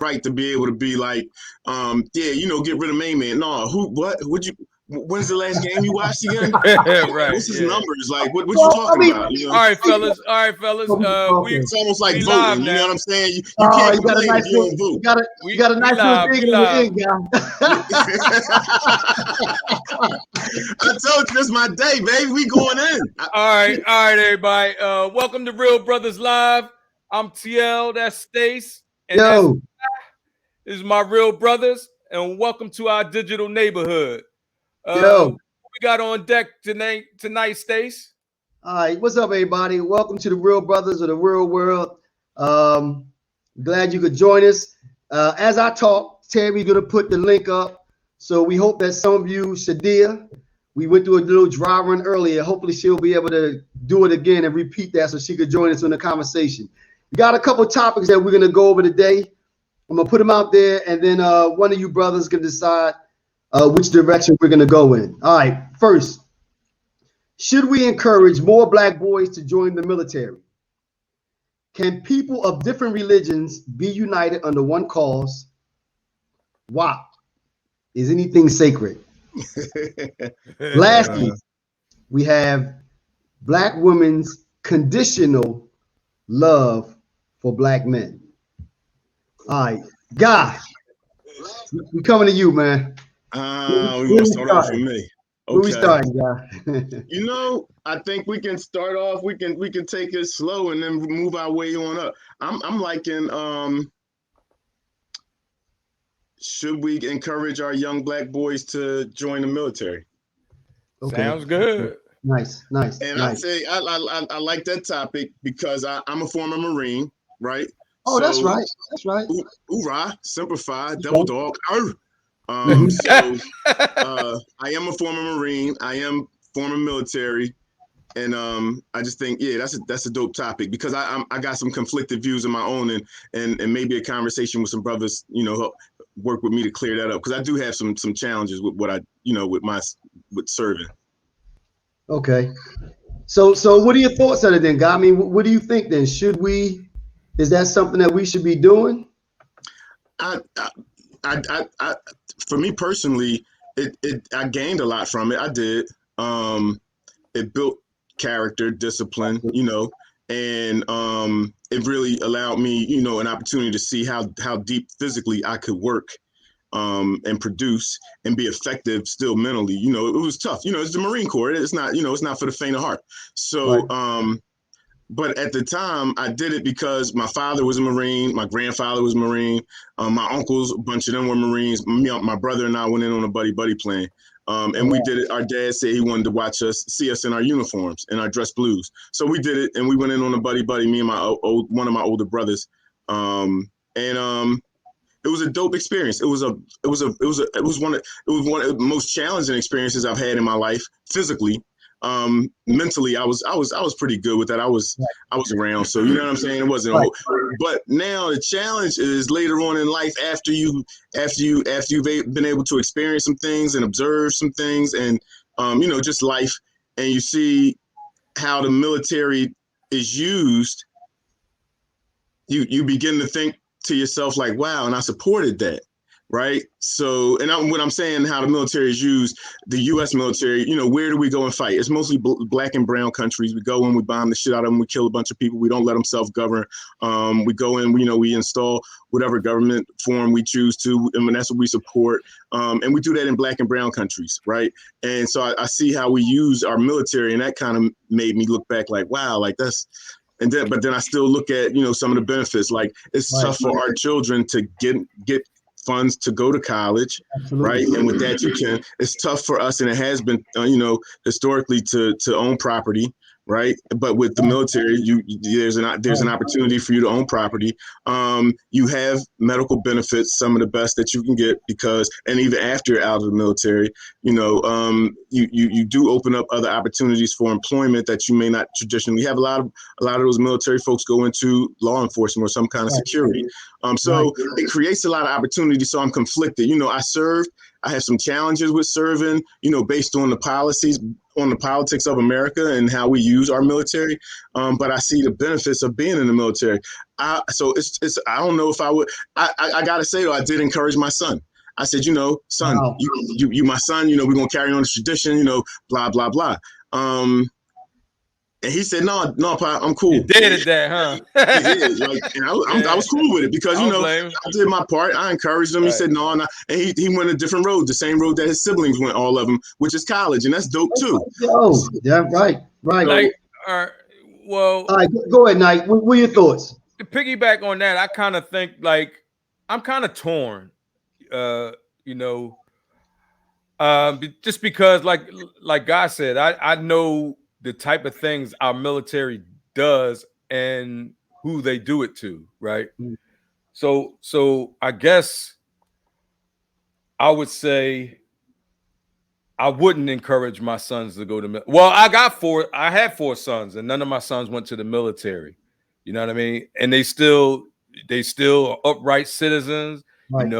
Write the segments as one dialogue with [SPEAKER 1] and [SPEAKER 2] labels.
[SPEAKER 1] right to be able to be like, yeah, you know, get rid of main man. No, what would you? When's the last game you watched again?
[SPEAKER 2] Right.
[SPEAKER 1] What's his numbers? Like, what you talking about? You know?
[SPEAKER 2] All right, fellas.
[SPEAKER 1] It's almost like
[SPEAKER 2] we
[SPEAKER 1] voting.
[SPEAKER 2] live
[SPEAKER 1] You know
[SPEAKER 2] now.
[SPEAKER 1] what I'm saying? You can't
[SPEAKER 3] you got a
[SPEAKER 1] complain
[SPEAKER 3] nice
[SPEAKER 1] if you don't vote.
[SPEAKER 3] You got a nice little dig in the end, guy.
[SPEAKER 1] I told you, this is my day, baby. We going in.
[SPEAKER 2] All right, everybody. Welcome to Real Brothers Live. I'm TL. That's Stace, and this is my real brothers. And welcome to our digital neighborhood. What we got on deck tonight, Stace?
[SPEAKER 3] All right, what's up, everybody? Welcome to the Real Brothers of the Real World. Glad you could join us. As I talk, Terry's gonna put the link up. So we hope that some of you, Shadia, we went through a little dry run earlier. Hopefully she'll be able to do it again and repeat that so she could join us in the conversation. We got a couple of topics that we're gonna go over today. I'm gonna put them out there, and then one of you brothers can decide which direction we're gonna go in. All right, first, should we encourage more black boys to join the military? Can people of different religions be united under one cause? Wow. Is anything sacred? Lastly, we have black women's conditional love for black men. All right, Guy, we coming to you, man.
[SPEAKER 1] We gonna start off with me. Okay.
[SPEAKER 3] Where we starting, Guy?
[SPEAKER 1] You know, I think we can start off. We can take it slow and then move our way on up. I'm liking. Should we encourage our young black boys to join the military?
[SPEAKER 3] Okay.
[SPEAKER 2] Sounds good.
[SPEAKER 3] Nice.
[SPEAKER 1] And I say I like that topic because I'm a former Marine, right?
[SPEAKER 3] Oh, so, that's right.
[SPEAKER 1] Hoorah, simplify, double dog. So I am a former Marine. I am former military, and I just think that's a dope topic because I got some conflicted views of my own, and maybe a conversation with some brothers, you know, help work with me to clear that up because I do have some challenges with what I, you know, with serving.
[SPEAKER 3] Okay, so what are your thoughts on it then, Guy? I mean, what do you think then? Is that something that we should be doing?
[SPEAKER 1] I for me personally, I gained a lot from it. I did. It built character, discipline, you know, and it really allowed me, you know, an opportunity to see how deep physically I could work and produce and be effective still mentally. You know, it was tough. You know, it's the Marine Corps. It's not, you know, it's not for the faint of heart. So, right. But at the time, I did it because my father was a Marine, my grandfather was a Marine, my uncles, a bunch of them were Marines. My brother and I went in on a buddy plan. And we did it. Our dad said he wanted to see us in our uniforms and our dress blues. So we did it, and we went in on a buddy. Me and one of my older brothers, and it was a dope experience. It was one of the most challenging experiences I've had in my life physically. Mentally, I was pretty good with that. I was around, so you know what I'm saying. It wasn't, but now the challenge is later on in life after you've been able to experience some things and observe some things, and you know, just life, and you see how the military is used. You begin to think to yourself like, wow, and I supported that. Right. So, what I'm saying, how the military is used, the U.S. military, you know, where do we go and fight? It's mostly black and brown countries. We go in, we bomb the shit out of them. We kill a bunch of people. We don't let them self-govern. We go in, you know, we install whatever government form we choose to. And that's what we support. And we do that in black and brown countries. Right. And so I see how we use our military. And that kind of made me look back like, wow, like that's. But then I still look at, you know, some of the benefits. Like it's tough for our children to get funds to go to college. Absolutely. Right? And with that, it's tough for us, and it has been, you know, historically to own property, right? But with the military, there's an opportunity for you to own property. You have medical benefits, some of the best that you can get and even after you're out of the military, you know, you do open up other opportunities for employment that you may not traditionally have. A lot of those military folks go into law enforcement or some kind of security. So it creates a lot of opportunity. So I'm conflicted. You know, I served I have some challenges with serving, based on the policies, on the politics of America and how we use our military. But I see the benefits of being in the military. So it's I don't know if I would. I gotta say though, I did encourage my son. I said, son,
[SPEAKER 3] Wow.
[SPEAKER 1] you my son. We're gonna carry on the tradition. Blah blah blah. And he said, no, Pop, I'm cool.
[SPEAKER 2] You dead at that, huh?
[SPEAKER 1] He did. And I was cool with it because, I did my part. I encouraged him. He said, no. And he went a different road, the same road that his siblings went, all of them, which is college. And that's dope, too.
[SPEAKER 3] Oh, yeah, right.
[SPEAKER 2] Like, all right, well.
[SPEAKER 3] All right, go ahead, Knight. What are your thoughts?
[SPEAKER 2] To piggyback on that, I kind of think, like, I'm kind of torn, just because, like God said, I know the type of things our military does and who they do it to, right? So I guess I would say I wouldn't encourage my sons to go to well, I had 4 sons, and none of my sons went to the military. You know what I mean? And they still upright citizens.
[SPEAKER 3] Right.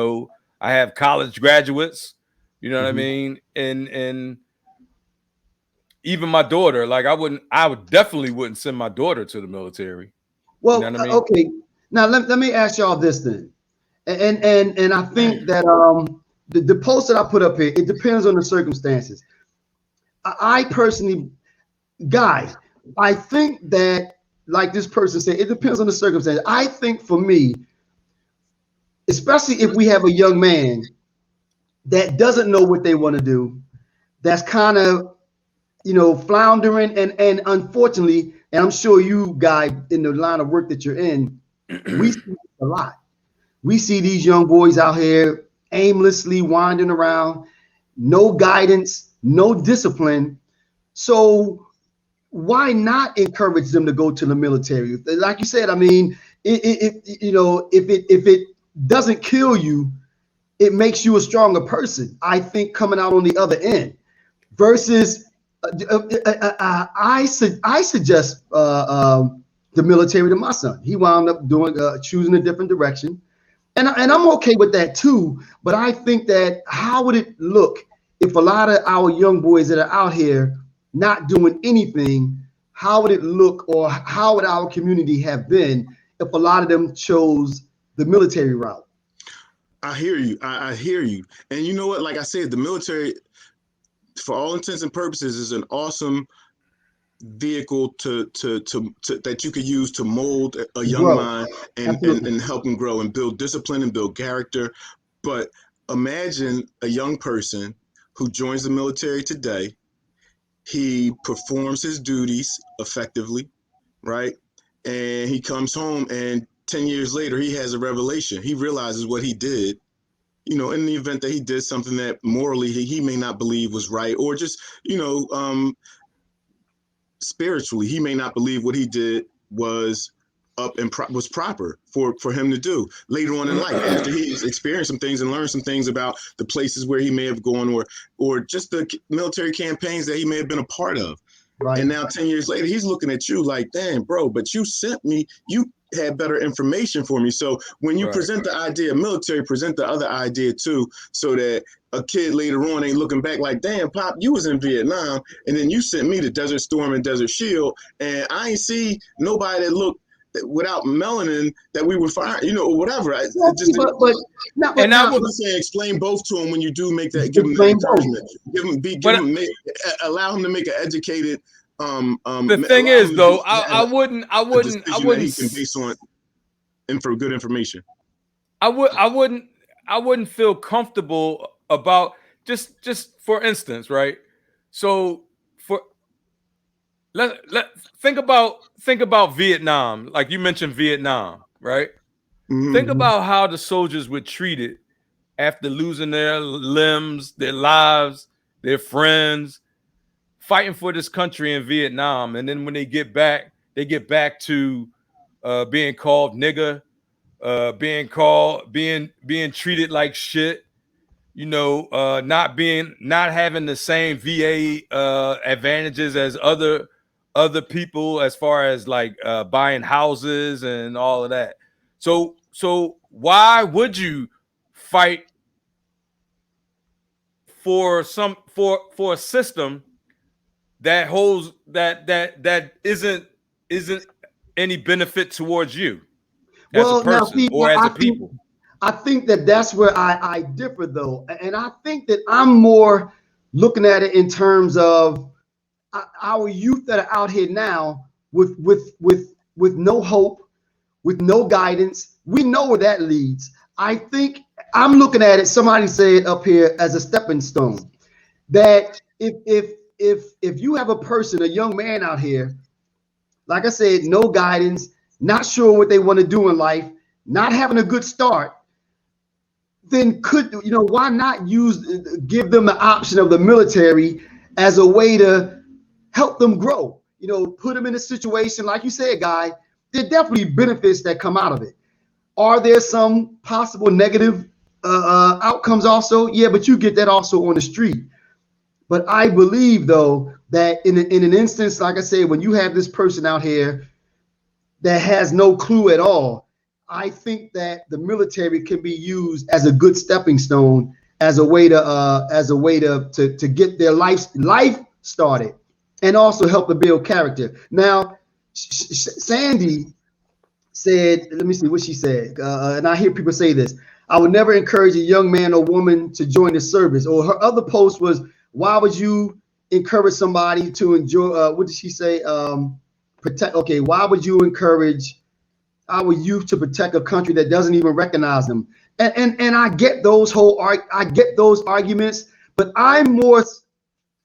[SPEAKER 2] I have college graduates. You know what I mean? And even my daughter, like I would definitely wouldn't send my daughter to the military.
[SPEAKER 3] Well,
[SPEAKER 2] you know what I mean?
[SPEAKER 3] Okay. Now let me ask y'all this then, and I think that the post that I put up here, it depends on the circumstances. I personally, guys, I think that, like this person said, it depends on the circumstances. I think for me, especially if we have a young man that doesn't know what they want to do, that's kind of floundering, and unfortunately, and I'm sure you guys in the line of work that you're in, we see a lot. We see these young boys out here aimlessly wandering around, no guidance, no discipline. So why not encourage them to go to the military? Like you said, I mean, if it doesn't kill you, it makes you a stronger person. I think coming out on the other end versus I suggest the military to my son. He wound up choosing a different direction, and I'm okay with that too. But I think that how would it look if a lot of our young boys that are out here not doing anything? How would it look, or how would our community have been if a lot of them chose the military route?
[SPEAKER 1] I hear you. I hear you. And you know what? Like I said, the military, for all intents and purposes, is an awesome vehicle to that you could use to mold a young mind and help them grow and build discipline and build character. But imagine a young person who joins the military today. He performs his duties effectively, right? And he comes home, and 10 years later, he has a revelation. He realizes what he did, in the event that he did something that morally he may not believe was right, or just, spiritually, he may not believe what he did was up and was proper for him to do later on in life, after he's experienced some things and learned some things about the places where he may have gone, or just the military campaigns that he may have been a part of. Right. And now 10 years later, he's looking at you like, damn, bro, but you had better information for me. So when you present the idea of military, present the other idea too, so that a kid later on ain't looking back like, damn, Pop, you was in Vietnam, and then you sent me to Desert Storm and Desert Shield, and I ain't see nobody that looked without melanin that we would find, or whatever. I would say explain both to him when you do make that. Give him the encouragement. Allow him to make an educated.
[SPEAKER 2] The thing is, though, I wouldn't.
[SPEAKER 1] He can base on for good information.
[SPEAKER 2] I wouldn't feel comfortable about just for instance, right? So let think about Vietnam, like you mentioned Vietnam, right? Mm-hmm. Think about how the soldiers were treated after losing their limbs, their lives, their friends, fighting for this country in Vietnam, and then when they get back to being called nigger, being treated like shit, not having the same VA advantages as other people as far as like buying houses and all of that. So why would you fight for a system that holds that isn't any benefit towards you as a person or as a people.
[SPEAKER 3] I think that that's where I differ though, and I think that I'm more looking at it in terms of our youth that are out here now with no hope, with no guidance. We know where that leads. I think I'm looking at it. Somebody said up here as a stepping stone. That if you have a person, a young man out here, like I said, no guidance, not sure what they want to do in life, not having a good start, then why not give them the option of the military as a way to help them grow? Put them in a situation, like you said, Guy, there are definitely benefits that come out of it. Are there some possible negative outcomes also? Yeah, but you get that also on the street. But I believe, though, that in an instance, like I said, when you have this person out here that has no clue at all, I think that the military can be used as a good stepping stone, as a way to get their life started, and also help to build character. Now, Sandy said, let me see what she said, and I hear people say this: I would never encourage a young man or woman to join the service. Or her other post was, why would you encourage somebody to enjoy? What did she say? Protect. Okay, why would you encourage our youth to protect a country that doesn't even recognize them? And I get those arguments, but I'm more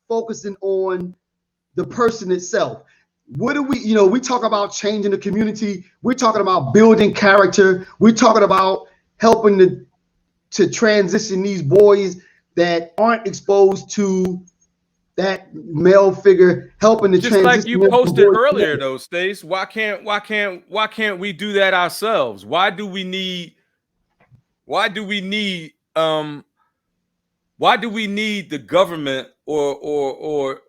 [SPEAKER 3] focusing on the person itself. What do we talk about changing the community. We're talking about building character. We're talking about helping to transition these boys that aren't exposed to that male figure, helping to
[SPEAKER 2] just like you posted earlier though, Stace. Why can't we do that ourselves? Why do we need the government or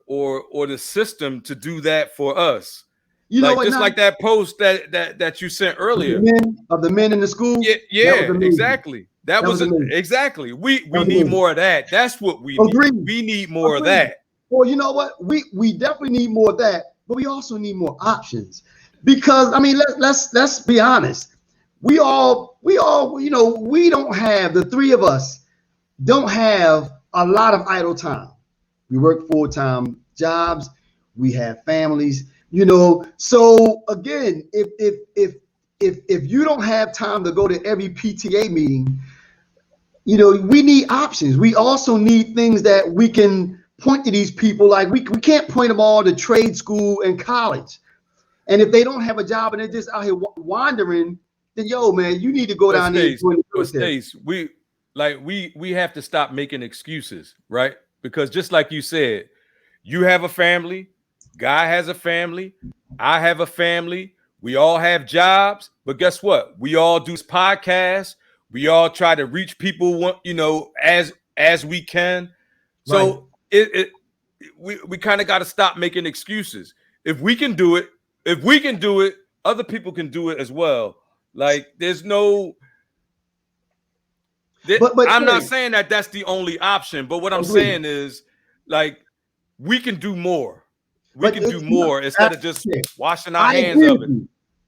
[SPEAKER 2] the system to do that for us? Like that post that you sent earlier
[SPEAKER 3] of the men in the school.
[SPEAKER 2] Yeah, exactly. That was exactly. We need more of that. That's what we need. We need more of that.
[SPEAKER 3] Well, you know what? We definitely need more of that, but we also need more options. Because I mean, let's be honest. We all, we don't have, the three of us don't have a lot of idle time. We work full-time jobs. We have families, So again, if you don't have time to go to every PTA meeting, we need options. We also need things that we can point to these people. Like we can't point them all to trade school and college. And if they don't have a job and they're just out here wandering, then man, you need to go down there.
[SPEAKER 2] Stace, we have to stop making excuses, right? Because just like you said, you have a family, Guy has a family, I have a family, we all have jobs, but guess what? We all do podcasts, we all try to reach people, as we can. So right. We kind of got to stop making excuses. If we can do it, other people can do it as well. Like there's no. But I'm not saying that that's the only option, but what I'm saying is, like, we can do more. We can do more instead of just washing our hands of it.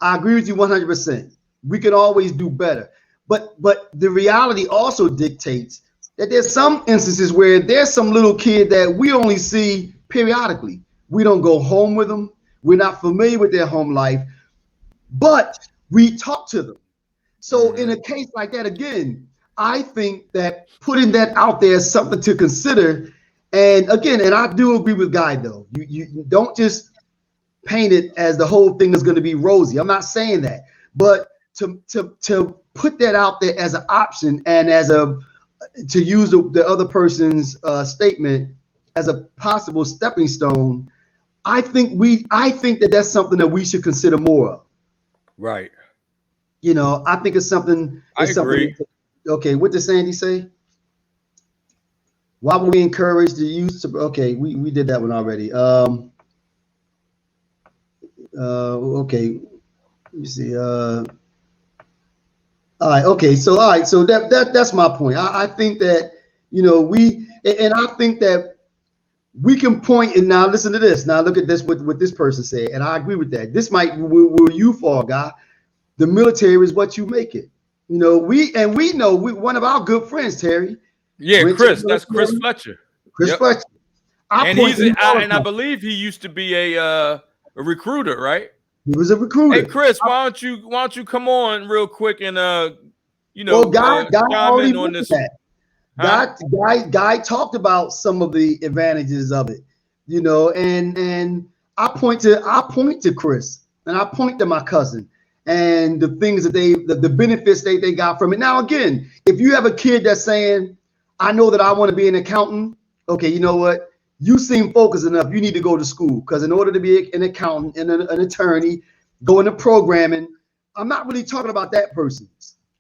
[SPEAKER 3] I agree with you 100%. We can always do better. But the reality also dictates that there's some instances where there's some little kid that we only see periodically. We don't go home with them. We're not familiar with their home life, but we talk to them. So in a case like that, again, I think that putting that out there is something to consider. And again, and I do agree with Guy though. You don't just paint it as the whole thing is going to be rosy. I'm not saying that, but to put that out there as an option and to use the other person's statement as a possible stepping stone, I think that that's something that we should consider more of.
[SPEAKER 2] Right.
[SPEAKER 3] I think it's something.
[SPEAKER 2] I agree.
[SPEAKER 3] Okay, what did Sandy say? Why would we encourage the youth to? Okay, we did that one already. Okay, let me see. All right. Okay. So that's my point. I think that we And I think that we can point, and now listen to this. Now look at this, what this person said, and I agree with that. This might where you fall, guy. The military is what you make it. You know, we know one of our good friends, Terry.
[SPEAKER 2] Yeah, Chris. That's Chris Fletcher.
[SPEAKER 3] Chris Fletcher.
[SPEAKER 2] I believe he used to be a recruiter, right?
[SPEAKER 3] He was a recruiter.
[SPEAKER 2] Hey, Chris, why don't you come on real quick and
[SPEAKER 3] Guy already
[SPEAKER 2] on this.
[SPEAKER 3] That. Guy talked about some of the advantages of it, you know, and I point to Chris, and I point to my cousin, and the things that the benefits they got from it. Now, again, if you have a kid that's saying, I know that I want to be an accountant, okay, you know what? You seem focused enough. You need to go to school, because in order to be an accountant and an attorney, go into programming, I'm not really talking about that person.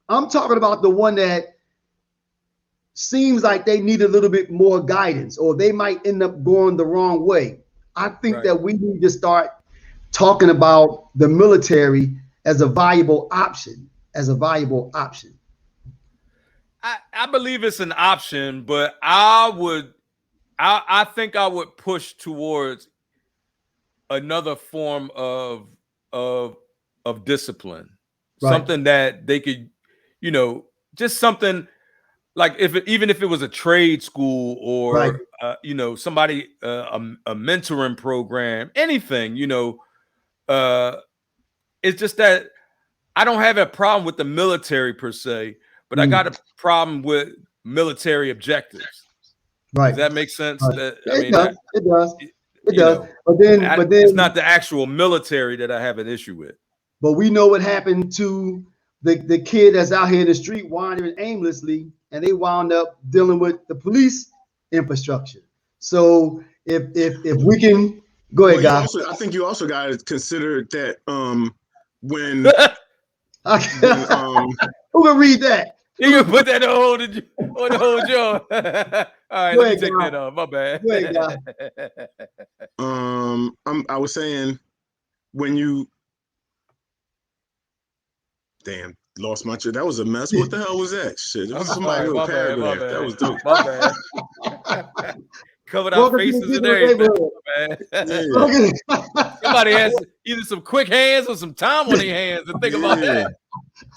[SPEAKER 3] I'm talking about the one that seems like they need a little bit more guidance, or they might end up going the wrong way. I think that we need to start talking about the military as a viable option,
[SPEAKER 2] I believe it's an option, but I think I would push towards another form of discipline, something that they could, you know, just something like even if it was a trade school or you know, somebody a mentoring program, anything, you know, it's just that I don't have a problem with the military per se, but I got a problem with military objectives.
[SPEAKER 3] Right.
[SPEAKER 2] Does that make sense?
[SPEAKER 3] It does. It does.
[SPEAKER 2] Know,
[SPEAKER 3] but then
[SPEAKER 2] it's not the actual military that I have an issue with.
[SPEAKER 3] But we know what happened to the kid that's out here in the street wandering aimlessly, and they wound up dealing with the police infrastructure. So if we can go ahead, guys.
[SPEAKER 1] I think you also got to consider that when
[SPEAKER 3] who can read that?
[SPEAKER 2] You can put that on the whole jaw. All right, let me take that off. My bad.
[SPEAKER 3] Go ahead,
[SPEAKER 1] I was saying when you lost my shit. That was a mess. What the hell was that? Shit. It was somebody with a paragraph. That was dope.
[SPEAKER 2] My bad. Covered our faces and everything. Somebody has either some quick hands or some time on their hands to think about that.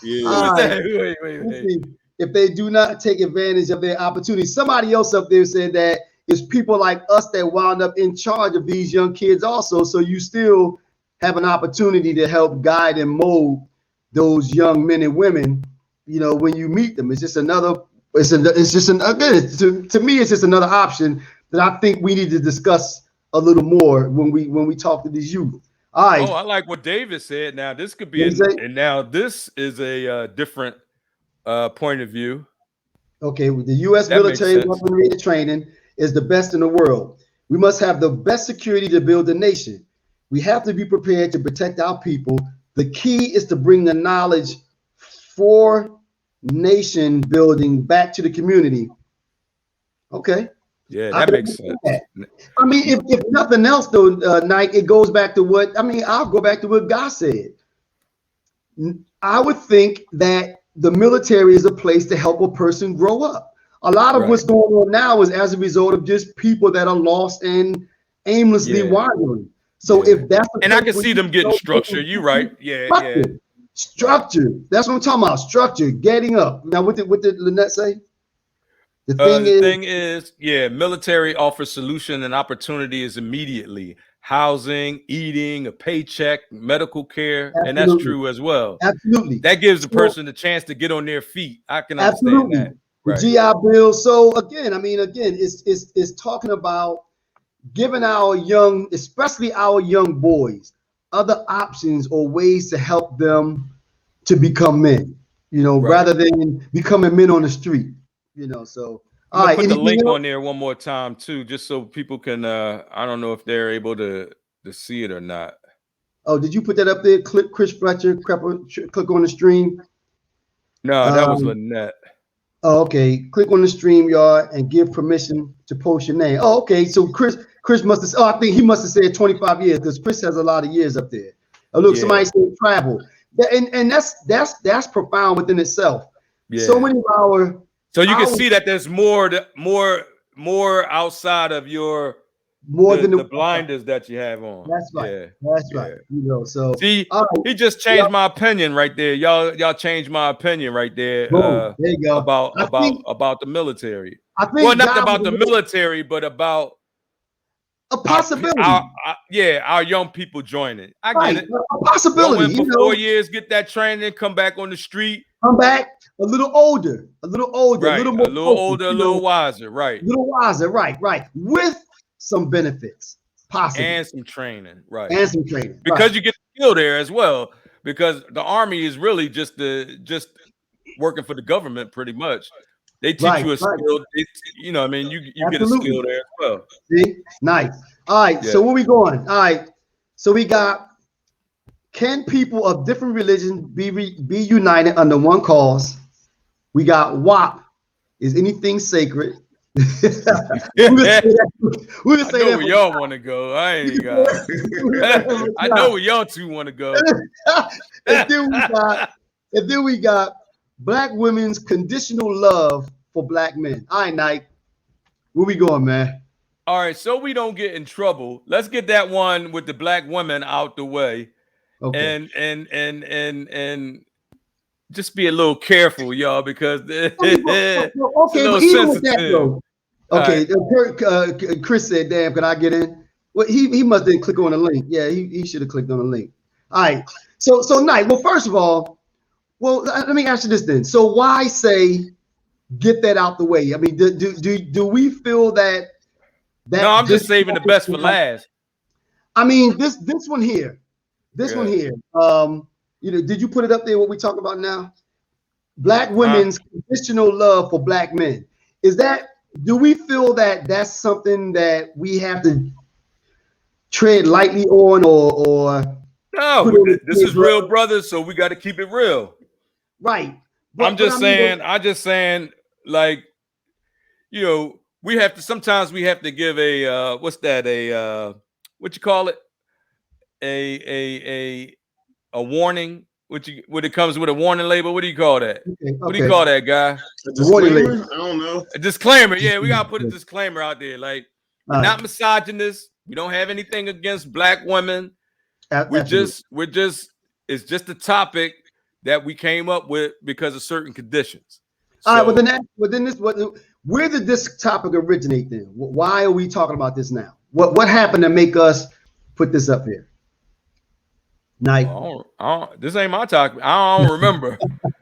[SPEAKER 1] Yeah.
[SPEAKER 2] Wait.
[SPEAKER 3] If they do not take advantage of their opportunity, somebody else up there said that it's people like us that wound up in charge of these young kids also. So you still have an opportunity to help guide and mold those young men and women, you know, when you meet them. It's just another, to me, it's just another option that I think we need to discuss a little more when we talk to these youth. All right.
[SPEAKER 2] Oh, I like what David said. Now this could be, and now this is a different point of view.
[SPEAKER 3] Okay, the U.S. military weaponry training is the best in the world. We must have the best security to build a nation. We have to be prepared to protect our people. The key is to bring the knowledge for nation building back to the community. Okay.
[SPEAKER 2] Yeah, that makes sense.
[SPEAKER 3] I mean, if nothing else, though, Nike, it goes back to what, I'll go back to what God said. I would think that the military is a place to help a person grow up. A lot of what's going on now is as a result of just people that are lost and aimlessly wandering. So if that's
[SPEAKER 2] and I can see them getting structure. You're right.
[SPEAKER 3] Structure. That's what I'm talking about. Structure, getting up. Now, what did Lynette say?
[SPEAKER 2] The thing is, military offers solution and opportunities immediately. Housing, eating, a paycheck, medical care,
[SPEAKER 3] Absolutely.
[SPEAKER 2] And that's true as well.
[SPEAKER 3] Absolutely.
[SPEAKER 2] That gives the person the chance to get on their feet. I can understand that.
[SPEAKER 3] Right. GI Bill. So again, it's talking about giving our young, especially our young boys, other options or ways to help them to become men, you know, rather than becoming men on the street, you know. So
[SPEAKER 2] all right, put the link on there one more time too, just so people can I don't know if they're able to see it or not.
[SPEAKER 3] Oh, did you put that up there? Click Chris Fletcher, click on the stream.
[SPEAKER 2] No, that was Lynette.
[SPEAKER 3] Oh, okay. Click on the stream, y'all, and give permission to post your name. Oh, okay. So Chris must have. Oh, I think he must have said 25 years because Chris has a lot of years up there. Oh, look, somebody said travel, and that's profound within itself. Yeah. So many of our.
[SPEAKER 2] So you can see that there's more more outside of your the blinders that you have on.
[SPEAKER 3] That's right.
[SPEAKER 2] Yeah.
[SPEAKER 3] That's right. You know, so
[SPEAKER 2] see, he just changed my opinion right there. Y'all changed my opinion right there.
[SPEAKER 3] There you go.
[SPEAKER 2] About the military.
[SPEAKER 3] I think
[SPEAKER 2] well, not about the military, but about
[SPEAKER 3] a possibility.
[SPEAKER 2] Our young people joining. I get it.
[SPEAKER 3] A possibility.
[SPEAKER 2] Go in for 4 years, get that training, come back on the street.
[SPEAKER 3] Come back a little older,
[SPEAKER 2] right.
[SPEAKER 3] a little more
[SPEAKER 2] older, a little wiser, right?
[SPEAKER 3] A little wiser, right, with some benefits, possibly,
[SPEAKER 2] and some training, right?
[SPEAKER 3] And some training,
[SPEAKER 2] because you get the skill there as well. Because the Army is really just working for the government, pretty much. They teach you a skill. You know, I mean, you get a skill there as well.
[SPEAKER 3] See, nice. All right, so where we going? All right, so we got. Can people of different religions be united under one cause? We got WAP. Is anything sacred?
[SPEAKER 2] We I know where y'all want to go. I ain't got. I know where y'all two want to go.
[SPEAKER 3] and then we got black women's conditional love for black men. All right, Nike. Where we going, man?
[SPEAKER 2] All right, so we don't get in trouble. Let's get that one with the black women out the way. Okay. And just be a little careful, y'all, because it's a little sensitive.
[SPEAKER 3] Okay, Chris said, "Damn, can I get in?" Well, he must didn't click on the link. Yeah, he should have clicked on the link. All right. So Knight. Well, first of all, let me ask you this then. So why say get that out the way? I mean, do we feel that?
[SPEAKER 2] No, I'm just saving the best for last.
[SPEAKER 3] I mean, this one here. This one here, did you put it up there? What we talk about now? Black women's conditional love for black men. Do we feel that that's something that we have to tread lightly on, or?
[SPEAKER 2] No, this is Real Brothers, so we got to keep it real.
[SPEAKER 3] Right.
[SPEAKER 2] I'm just saying, like, you know, sometimes we have to give a what you call it? A warning, when it comes with a warning label. What do you call that? Okay. What do you call that, guy?
[SPEAKER 1] A disclaimer? I don't know.
[SPEAKER 2] A disclaimer. Yeah, we gotta put a disclaimer out there. Like, we're not misogynist. We don't have anything against black women. We're just it's just a topic that we came up with because of certain conditions.
[SPEAKER 3] All right. Where did this topic originate then? Why are we talking about this now? What happened to make us put this up here? Nike.
[SPEAKER 2] This ain't my topic. I don't remember.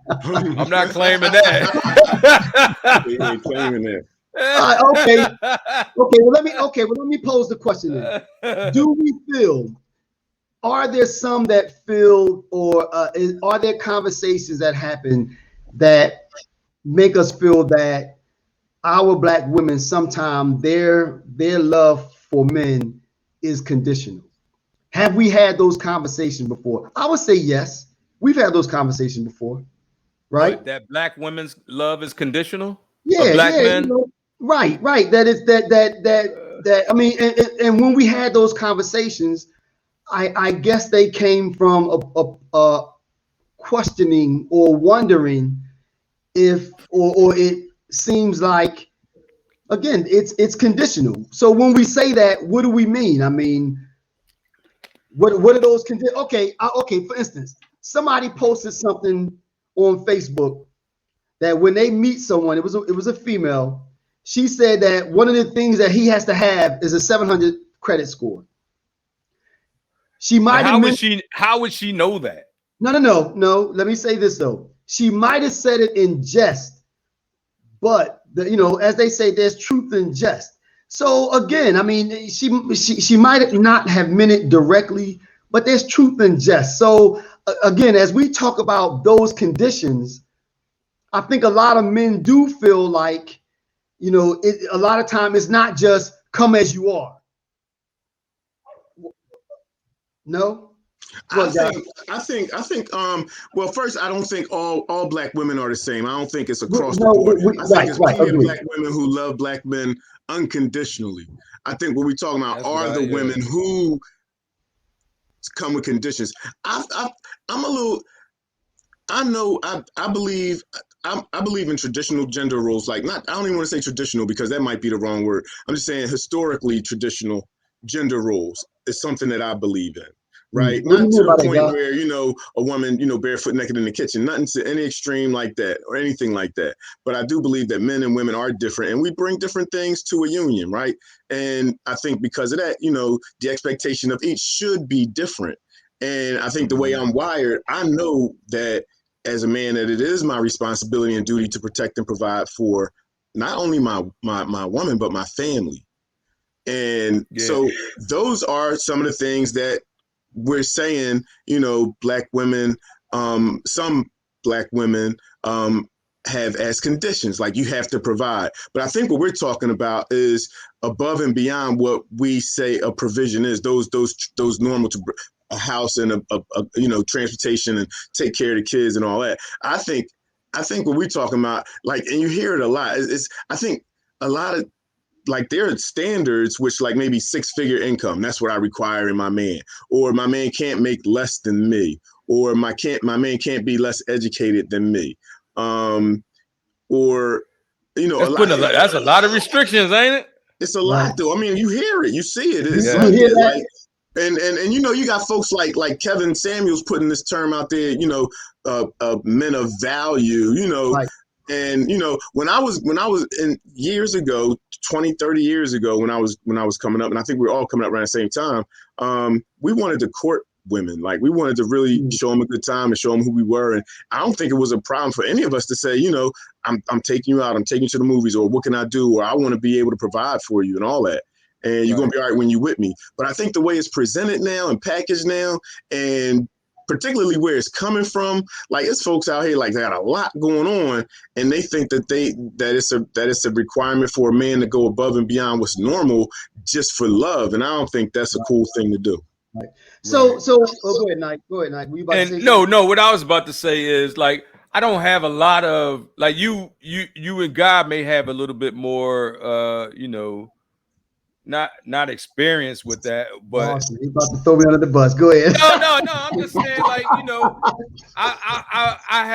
[SPEAKER 2] I'm not claiming that.
[SPEAKER 1] He ain't claiming that.
[SPEAKER 3] Okay. Well, let me pose the question then. Do we feel? Are there some that feel, or are there conversations that happen that make us feel that our black women sometimes their love for men is conditional? Have we had those conversations before? I would say yes. We've had those conversations before, right?
[SPEAKER 2] What, that black women's love is conditional?
[SPEAKER 3] Yeah,
[SPEAKER 2] black men?
[SPEAKER 3] You know, right. That is that. I mean, and when we had those conversations, I guess they came from a questioning or wondering if, or it seems like, again, it's conditional. So when we say that, what do we mean? I mean, what are those conditions? Okay. For instance, somebody posted something on Facebook that when they meet someone, it was a female. She said that one of the things that he has to have is a 700 credit score. She might have.
[SPEAKER 2] How would she know that?
[SPEAKER 3] No. Let me say this though. She might have said it in jest, but as they say, there's truth in jest. So again, I mean, she might not have meant it directly, but there's truth in jest. So again, as we talk about those conditions, I think a lot of men do feel like, a lot of time it's not just come as you are. No.
[SPEAKER 1] I think. Well, first, I don't think all black women are the same. I don't think it's across the board. I think there's plenty of black women who love black men unconditionally. I think what we're talking about are the women who come with conditions. I'm a little. I know I believe I believe in traditional gender roles. Like not I don't even want to say traditional because that might be the wrong word. I'm just saying historically traditional gender roles is something that I believe in. Right,
[SPEAKER 3] What do
[SPEAKER 1] not
[SPEAKER 3] you
[SPEAKER 1] to
[SPEAKER 3] mean
[SPEAKER 1] the
[SPEAKER 3] by that,
[SPEAKER 1] point
[SPEAKER 3] guy?
[SPEAKER 1] where a woman barefoot naked in the kitchen, nothing to any extreme like that or anything like that. But I do believe that men and women are different, and we bring different things to a union, right? And I think because of that, the expectation of each should be different. And I think the way I'm wired, I know that as a man, that it is my responsibility and duty to protect and provide for not only my woman but my family. And
[SPEAKER 2] Yeah.
[SPEAKER 1] so those are some of the things that we're saying, black women, some black women have as conditions, like you have to provide. But I think what we're talking about is above and beyond what we say a provision is. Those normal to a house and a transportation and take care of the kids and all that. I think what we're talking about, like, and you hear it a lot. I think a lot of like there are standards which like maybe 6-figure income. That's what I require in my man, or my man can't make less than me, or my man can't be less educated than me, or
[SPEAKER 2] That's
[SPEAKER 1] a lot.
[SPEAKER 2] that's a lot of restrictions, ain't it?
[SPEAKER 1] It's a lot though. I mean, you hear it, you see it. It's
[SPEAKER 3] You
[SPEAKER 1] like
[SPEAKER 3] hear
[SPEAKER 1] that.
[SPEAKER 3] that?
[SPEAKER 1] Like and you got folks like Kevin Samuels putting this term out there. Men of value.
[SPEAKER 3] Right.
[SPEAKER 1] And when I was in years ago, 20, 30 years ago, when I was coming up, and I think we were all coming up around the same time, we wanted to court women. Like we wanted to really show them a good time and show them who we were. And I don't think it was a problem for any of us to say, I'm taking you out, I'm taking you to the movies, or what can I do, or I want to be able to provide for you and all that. And you're gonna be all right when you're with me. But I think the way it's presented now and packaged now, and particularly where it's coming from, like it's folks out here like they got a lot going on, and they think that it's a requirement for a man to go above and beyond what's normal just for love, and I don't think that's a cool thing to do.
[SPEAKER 3] Right. So go ahead, Nike. Go ahead, Nike. Were you about to say something?
[SPEAKER 2] No, what I was about to say is like I don't have a lot of like you and God may have a little bit more not experience with that, but
[SPEAKER 3] He's about to throw me under the bus. Go ahead.
[SPEAKER 2] no, I'm just saying like, I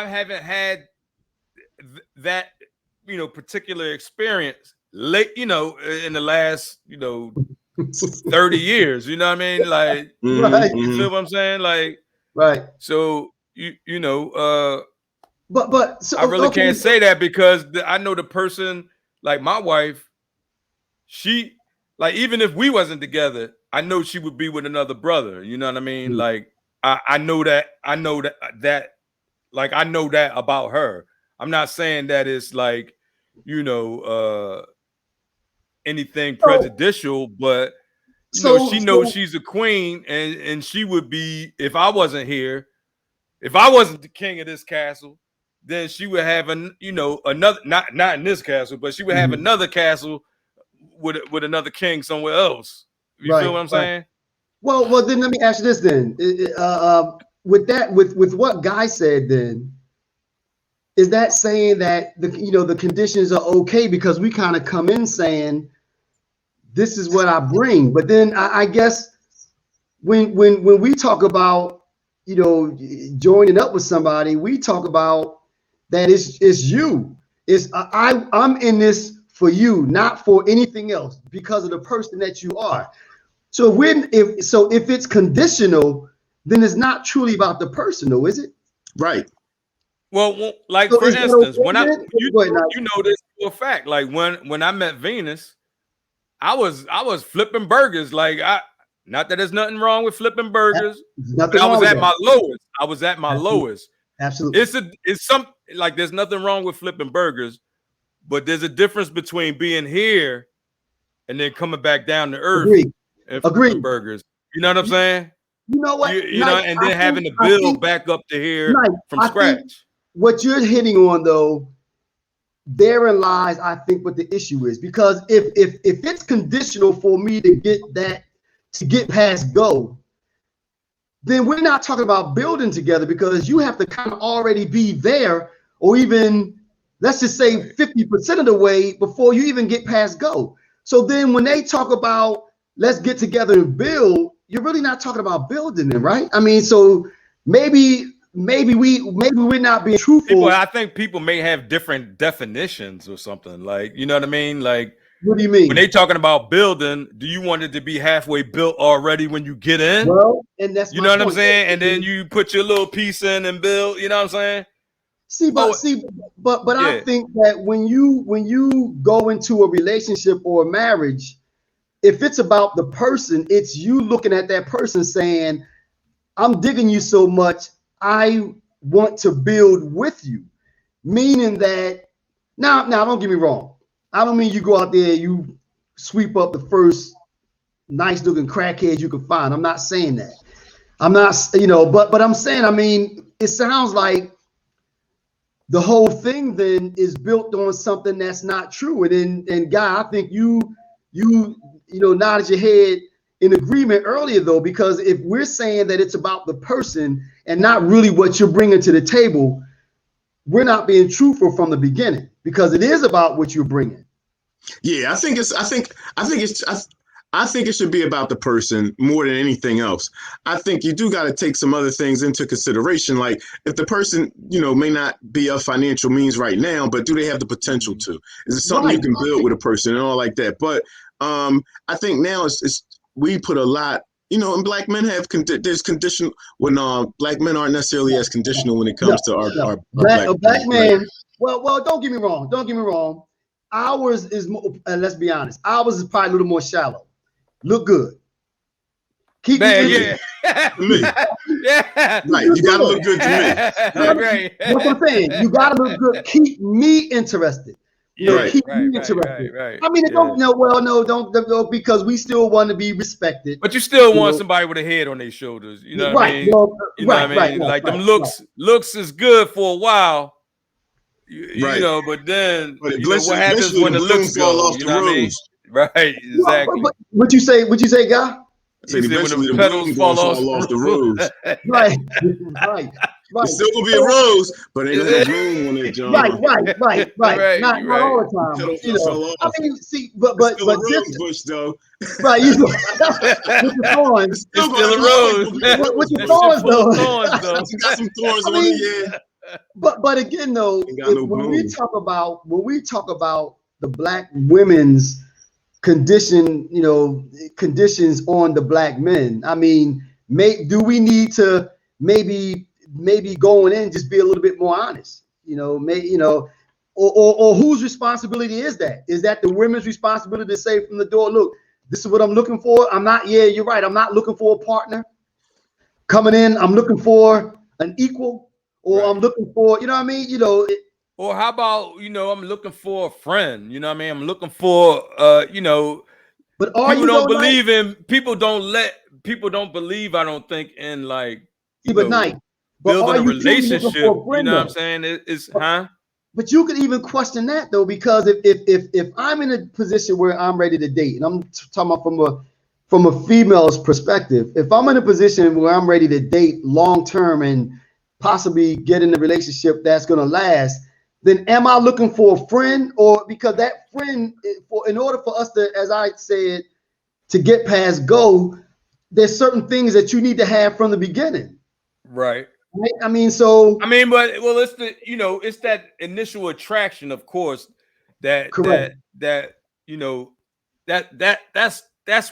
[SPEAKER 2] haven't had that particular experience late, in the last 30 years, you know what I mean? Like
[SPEAKER 3] Right.
[SPEAKER 2] you feel what I'm saying? Like
[SPEAKER 3] Right.
[SPEAKER 2] so
[SPEAKER 3] But so
[SPEAKER 2] I really
[SPEAKER 3] okay.
[SPEAKER 2] can't say that because I know the person, like my wife, she like even if we wasn't together, I know she would be with another brother. You know what I mean? Like I know that like I know that about her. I'm not saying that it's like anything prejudicial, but she knows she's a queen, and she would be if I wasn't here, if I wasn't the king of this castle, then she would have another not in this castle, but she would have another castle with another king somewhere else. You feel what I'm saying?
[SPEAKER 3] Well, then let me ask you this then. With that, with what Guy said, then is that saying that the conditions are okay because we kind of come in saying this is what I bring, but then I guess when we talk about joining up with somebody, we talk about that it's you. I'm in this for you, not for anything else, because of the person that you are. So if it's conditional, then it's not truly about the personal, is it?
[SPEAKER 1] Right.
[SPEAKER 2] Well, like for instance, when you know this for a fact, like when I met Venus, I was flipping burgers. Like not that there's nothing wrong with flipping burgers, but I was at my lowest. I was at my lowest.
[SPEAKER 3] Absolutely.
[SPEAKER 2] It's like there's nothing wrong with flipping burgers, but there's a difference between being here and then coming back down to earth and flipping burgers. You know what I'm saying?
[SPEAKER 3] You know what?
[SPEAKER 2] And then having to build back up to here from scratch.
[SPEAKER 3] What you're hitting on though, therein lies, I think, what the issue is. Because if it's conditional for me to get past go, then we're not talking about building together, because you have to kind of already be there, or even let's just say 50% of the way before you even get past go. So then when they talk about let's get together and build, you're really not talking about building them, right? I mean, so maybe maybe we're not being truthful.
[SPEAKER 2] I think people may have different definitions or something. Like, you know what I mean? Like,
[SPEAKER 3] what do you mean?
[SPEAKER 2] When they talking about building, do you want it to be halfway built already when you get in?
[SPEAKER 3] Well, and that's
[SPEAKER 2] you know what I'm saying? And then you put your little piece in and build, you know what I'm saying?
[SPEAKER 3] But yeah. I think that when you go into a relationship or a marriage, if it's about the person, it's you looking at that person saying, I'm digging you so much, I want to build with you. Meaning that now don't get me wrong. I don't mean you go out there, you sweep up the first nice looking crackhead you can find. I'm not saying that. I'm not, but I'm saying, I mean, it sounds like the whole thing then is built on something that's not true. And Guy, I think you nodded your head in agreement earlier though, because if we're saying that it's about the person and not really what you're bringing to the table, we're not being truthful from the beginning, because it is about what you're bringing.
[SPEAKER 1] Yeah, I think it should be about the person more than anything else. I think you do got to take some other things into consideration. Like if the person, may not be of financial means right now, but do they have the potential to? Is it something you can build with a person and all like that? But I think now we put a lot, and black men have there's conditional when black men aren't necessarily as conditional when it comes to our
[SPEAKER 3] black man. Well, don't get me wrong. Ours is more, let's be honest. Ours is probably a little more shallow. Look good. Keep me.
[SPEAKER 1] Yeah. Right. You gotta look good to me.
[SPEAKER 3] Right. That's what I'm saying. You gotta look good. Keep me interested. Keep me interested.
[SPEAKER 2] Right.
[SPEAKER 3] I mean, don't because we still want to be respected.
[SPEAKER 2] But you still want somebody with a head on their shoulders. You know what I mean? You know what I mean? Like them looks is good for a while. You know, but then what happens when the looks go? You know what I mean? Right, exactly.
[SPEAKER 3] What you say, Guy?
[SPEAKER 1] Say eventually the petals fall off the rose.
[SPEAKER 3] Right.
[SPEAKER 1] It's still gonna be a rose, but ain't no bloom on it, John.
[SPEAKER 3] Right. Not all the time. I mean, see, but
[SPEAKER 1] a rose bush though.
[SPEAKER 3] Right, with the thorns.
[SPEAKER 2] It's still a rose.
[SPEAKER 3] With the thorns though.
[SPEAKER 1] You got some thorns on it, yeah.
[SPEAKER 3] But again though, when we talk about the black women's conditions on the black men, I mean, do we need to maybe going in just be a little bit more honest? Or whose responsibility is that? Is that the women's responsibility to say from the door, look, this is what I'm looking for. You're right. I'm not looking for a partner coming in. I'm looking for an equal. Or I'm looking for, you know what I mean?
[SPEAKER 2] Or how about, I'm looking for a friend, you know what I mean? I'm looking for, but people don't believe people don't believe, I don't think, in like, building a relationship, you know what I'm saying?
[SPEAKER 3] But you could even question that though, because if I'm in a position where I'm ready to date, and I'm talking about from a female's perspective, if I'm in a position where I'm ready to date long term and possibly get in a relationship that's going to last, then am I looking for a friend? Or because that friend, in order for us to, as I said, to get past go, there's certain things that you need to have from the beginning.
[SPEAKER 2] Right.
[SPEAKER 3] I mean, it's it's that initial attraction, of course, that's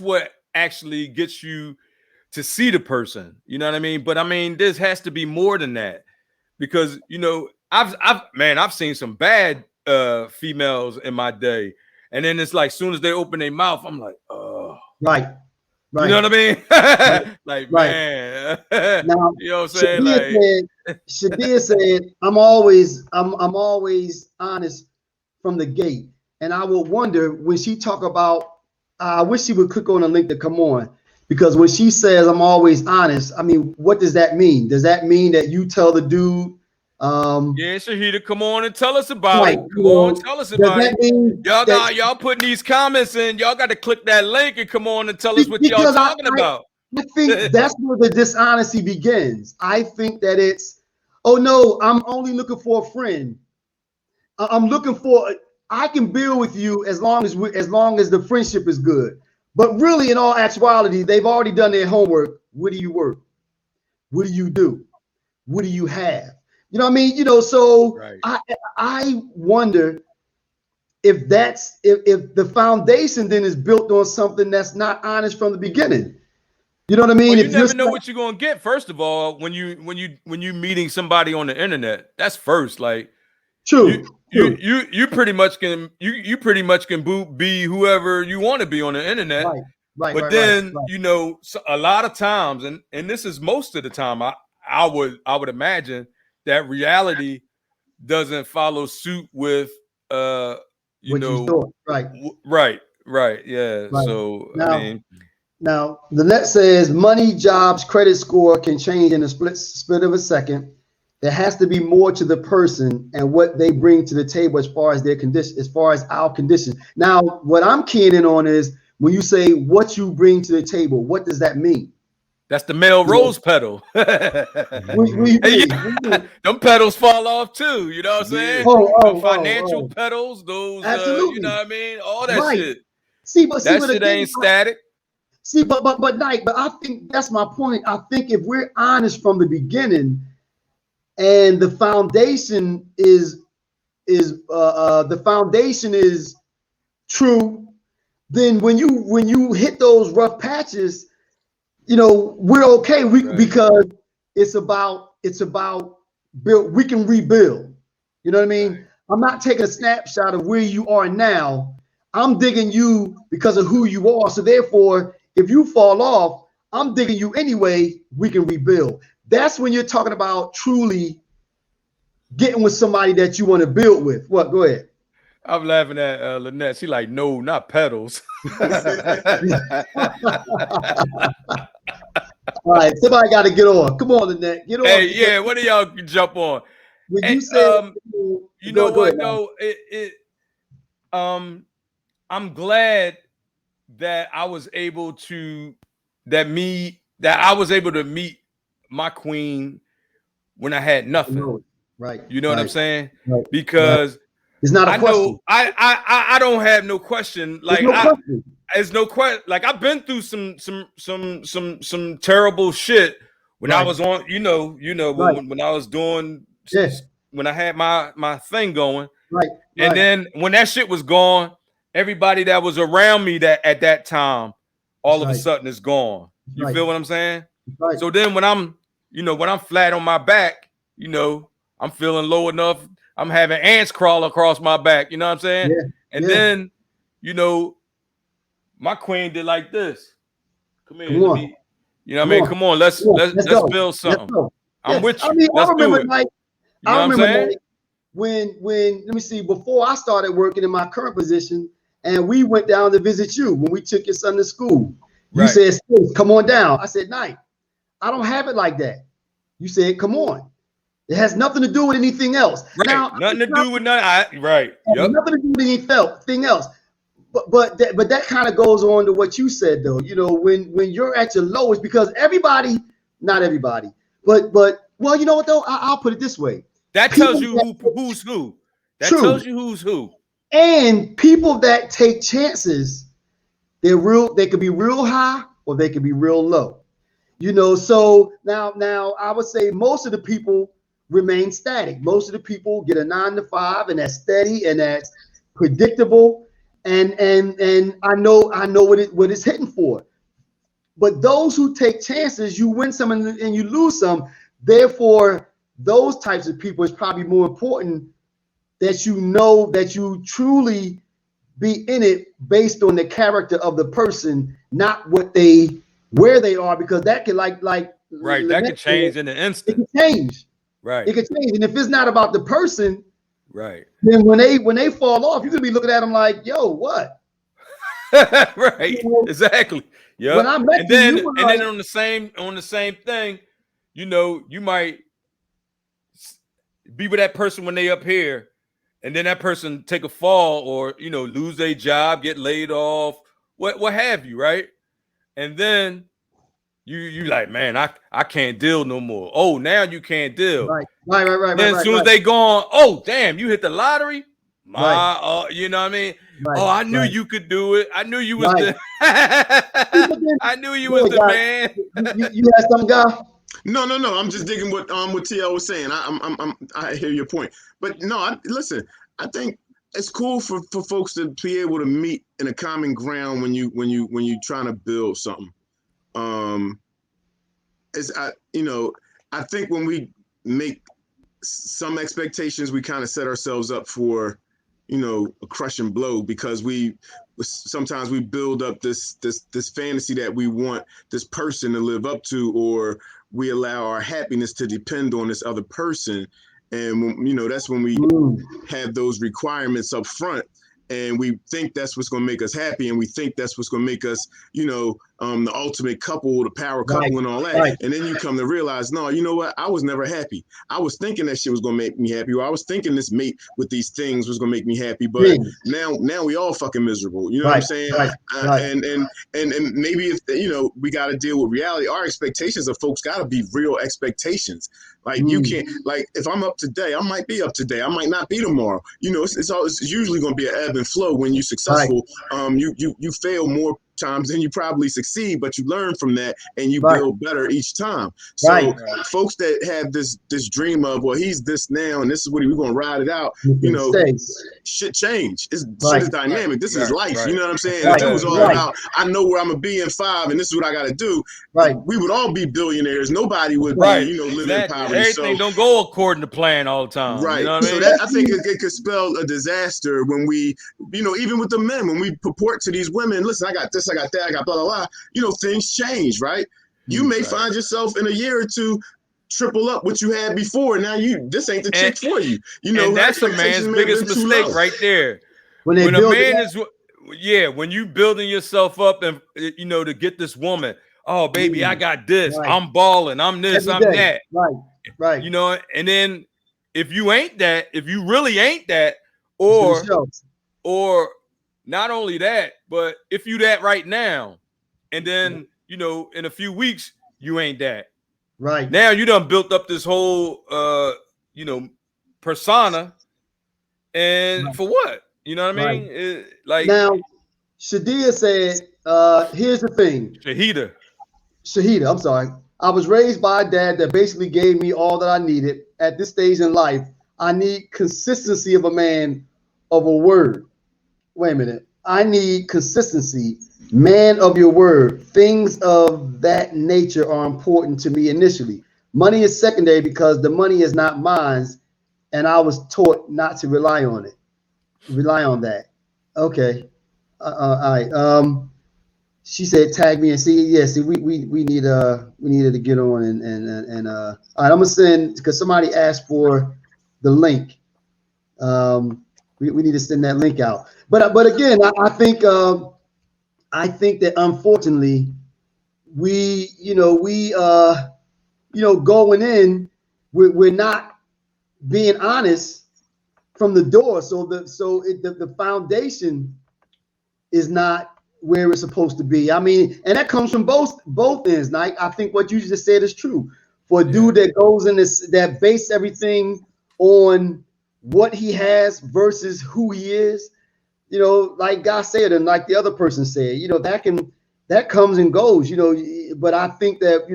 [SPEAKER 3] what actually gets you to see the person, you know what I mean? But I mean, this has to be more than that, because I've seen some bad females in my day, and then it's like, soon as they open their mouth, I'm like, oh, right.
[SPEAKER 2] You know what I mean? Like, man,
[SPEAKER 3] now,
[SPEAKER 2] you know what I'm saying?
[SPEAKER 3] Shadia said, I'm always honest from the gate, and I would wonder when she talk about. I wish she would click on the link to come on. Because when she says I'm always honest, I mean, what does that mean? Does that mean that you tell the dude?
[SPEAKER 2] Shahida, come on and tell us about it. Come on, tell us about it. Y'all putting these comments in. Y'all got to click that link and come on and tell us what y'all talking about.
[SPEAKER 3] I think that's where the dishonesty begins. I think that it's, oh no, I'm only looking for a friend. I can build with you as long as the friendship is good. But really, in all actuality, they've already done their homework. Where do you work? What do you do? what do you have? You know what I mean? You know, so
[SPEAKER 2] Right.
[SPEAKER 3] I wonder if that's if the foundation then is built on something that's not honest from the beginning. You know what I mean?
[SPEAKER 2] Well, you
[SPEAKER 3] If
[SPEAKER 2] never know what you're gonna get. First of all, when you meeting somebody on the internet, that's first. Like
[SPEAKER 3] true.
[SPEAKER 2] you pretty much can be whoever you want to be on the internet.
[SPEAKER 3] Right.
[SPEAKER 2] But then you know, so a lot of times, and this is most of the time, I would imagine that reality doesn't follow suit with
[SPEAKER 3] what you thought.
[SPEAKER 2] Right, yeah.
[SPEAKER 3] Right.
[SPEAKER 2] So
[SPEAKER 3] Now,
[SPEAKER 2] I mean,
[SPEAKER 3] now the net says money, jobs, credit score can change in a split of a second. There has to be more to the person and what they bring to the table as far as their condition, as far as our condition. Now, what I'm keying in on is when you say what you bring to the table, what does that mean?
[SPEAKER 2] that's the male rose pedal. Them pedals fall off too. You know what I'm saying? The financial pedals, those, you know what I mean? All that shit. That shit ain't static.
[SPEAKER 3] See, but I think that's my point. I think if we're honest from the beginning, and the foundation is true, then when you hit those rough patches, you know, we're okay. Because it's about build. We can rebuild. You know what I mean? Right. I'm not taking a snapshot of where you are now. I'm digging you because of who you are. So therefore, if you fall off, I'm digging you anyway. We can rebuild. That's when you're talking about truly getting with somebody that you want to build with. What? Go ahead.
[SPEAKER 2] I'm laughing at Lynette. She like, no, not pedals.
[SPEAKER 3] All right, somebody got to get on. Come on, Lynette. Get on.
[SPEAKER 2] Hey, yeah, what do y'all jump on?
[SPEAKER 3] When you said,
[SPEAKER 2] you know what? No, I'm glad that I was able to meet my queen when I had nothing.
[SPEAKER 3] Right.
[SPEAKER 2] You know what I'm saying?
[SPEAKER 3] Right.
[SPEAKER 2] Because
[SPEAKER 3] it's not a question.
[SPEAKER 2] I don't have no question. Like there's no question. Like I've been through some terrible shit when I was on, when I was doing when I had my thing going.
[SPEAKER 3] Right.
[SPEAKER 2] And then when that shit was gone, everybody that was around me that at that time, all of a sudden is gone. You feel what I'm saying?
[SPEAKER 3] Right.
[SPEAKER 2] So then when I'm flat on my back, you know, I'm feeling low enough. I'm having ants crawl across my back. You know what I'm saying?
[SPEAKER 3] Yeah.
[SPEAKER 2] And then, you know, my queen did like this. Come here.
[SPEAKER 3] You know what
[SPEAKER 2] I mean? Come on. Let's build something. I'm with you.
[SPEAKER 3] I mean,
[SPEAKER 2] let's do it.
[SPEAKER 3] Like,
[SPEAKER 2] you know what I'm saying?
[SPEAKER 3] Like, when let me see, before I started working in my current position, and we went down to visit you when we took your son to school. You said, come on down. I said, Night. I don't have it like that. You said, come on. It has nothing to do with anything else.
[SPEAKER 2] Right.
[SPEAKER 3] Now,
[SPEAKER 2] nothing to do with nothing. Right. Yep.
[SPEAKER 3] Nothing to do with anything else. But that kind of goes on to what you said, though. You know, when you're at your lowest, because not everybody, but well, you know what though? I'll put it this way.
[SPEAKER 2] That tells you who's who. That tells you who's who.
[SPEAKER 3] And people that take chances, they could be real high or they could be real low. You know, so now I would say most of the people remain static. Most of the people get a 9 to 5, and that's steady and that's predictable. And I know what it's hitting for. But those who take chances, you win some and you lose some. Therefore, those types of people is probably more important that you know that you truly be in it based on the character of the person, not where they are, because that can like
[SPEAKER 2] right, that can change in an instant.
[SPEAKER 3] It can change.
[SPEAKER 2] Right.
[SPEAKER 3] It can change. And if it's not about the person,
[SPEAKER 2] right,
[SPEAKER 3] then when they fall off, you're gonna be looking at them like, yo, what?
[SPEAKER 2] Right. You know, exactly. Yeah. And then on the same thing, you know, you might be with that person when they up here, and then that person take a fall or, you know, lose their job, get laid off, what have you, right? And then you like, man, I can't deal no more. Oh, now you can't deal.
[SPEAKER 3] Right.
[SPEAKER 2] Then as soon as they gone, oh, damn, you hit the lottery. You know what I mean?
[SPEAKER 3] Right,
[SPEAKER 2] oh, I knew you could do it. I knew you was the I knew you was the man.
[SPEAKER 3] You had some guy.
[SPEAKER 1] No. I'm just digging what TL was saying. I hear your point, but no. Listen. I think it's cool for folks to be able to meet in a common ground when you trying to build something. I think when we make some expectations, we kind of set ourselves up for, a crushing blow, because sometimes we build up this fantasy that we want this person to live up to, or we allow our happiness to depend on this other person. And, that's when we have those requirements up front, and we think that's what's going to make us happy, and we think that's what's going to make us, the ultimate couple, the power couple, and all that. Right. And then you come to realize, no, you know what? I was never happy. I was thinking that shit was going to make me happy, or I was thinking this mate with these things was going to make me happy. But now we all fucking miserable. You know what I'm saying? Right. And maybe if we got to deal with reality. Our expectations of folks got to be real expectations. Like you can't, like if I'm up today, I might be up today. I might not be tomorrow. It's usually going to be an ebb and flow. When you're successful, you fail more times than you probably succeed, but you learn from that and you build better each time. So folks that have this dream of, well, he's this now and this is what we're going to ride it out, shit change. Shit is dynamic. This is life. You know what I'm saying? If it was all about, I know where I'm going to be in 5 and this is what I got to do, we would all be billionaires. Nobody would be, living in poverty.
[SPEAKER 2] Everything don't go according to plan all the time.
[SPEAKER 1] Right.
[SPEAKER 2] You know what I mean?
[SPEAKER 1] So I think it could spell a disaster when we, even with the men, when we purport to these women, listen, I got this, I got that, I got blah, blah, blah, things change, right? You may find yourself in a year or two triple up what you had before. Now this ain't the chick for you.
[SPEAKER 2] And that's a man's biggest mistake right there. When a man is, when you building yourself up and, to get this woman, oh, baby, I got this. I'm balling. I'm this, I'm that.
[SPEAKER 3] Right.
[SPEAKER 2] And then if you ain't that, if you really ain't that, or not only that, but if you that right now, and then, in a few weeks, you ain't that.
[SPEAKER 3] Right.
[SPEAKER 2] Now you done built up this whole, persona. And for what? You know what I mean?
[SPEAKER 3] Now, Shadia said, here's the thing. Shahida, I'm sorry. I was raised by a dad that basically gave me all that I needed. At this stage in life, I need consistency of a man of a word. Wait a minute. I need consistency. Man of your word. Things of that nature are important to me initially. Money is secondary because the money is not mine, and I was taught not to rely on it. Rely on that. Okay. All right. She said, "Tag me and see." Yeah, see, we needed to get on and all right. I'm gonna send, because somebody asked for the link. We need to send that link out. But again, I think that unfortunately we going in, we're not being honest from the door. So the foundation is not where it's supposed to be. I mean, and that comes from both ends. Like, I think what you just said is true. For a dude that goes in this, that base everything on what he has versus who he is, like God said, and like the other person said, that comes and goes, but I think that,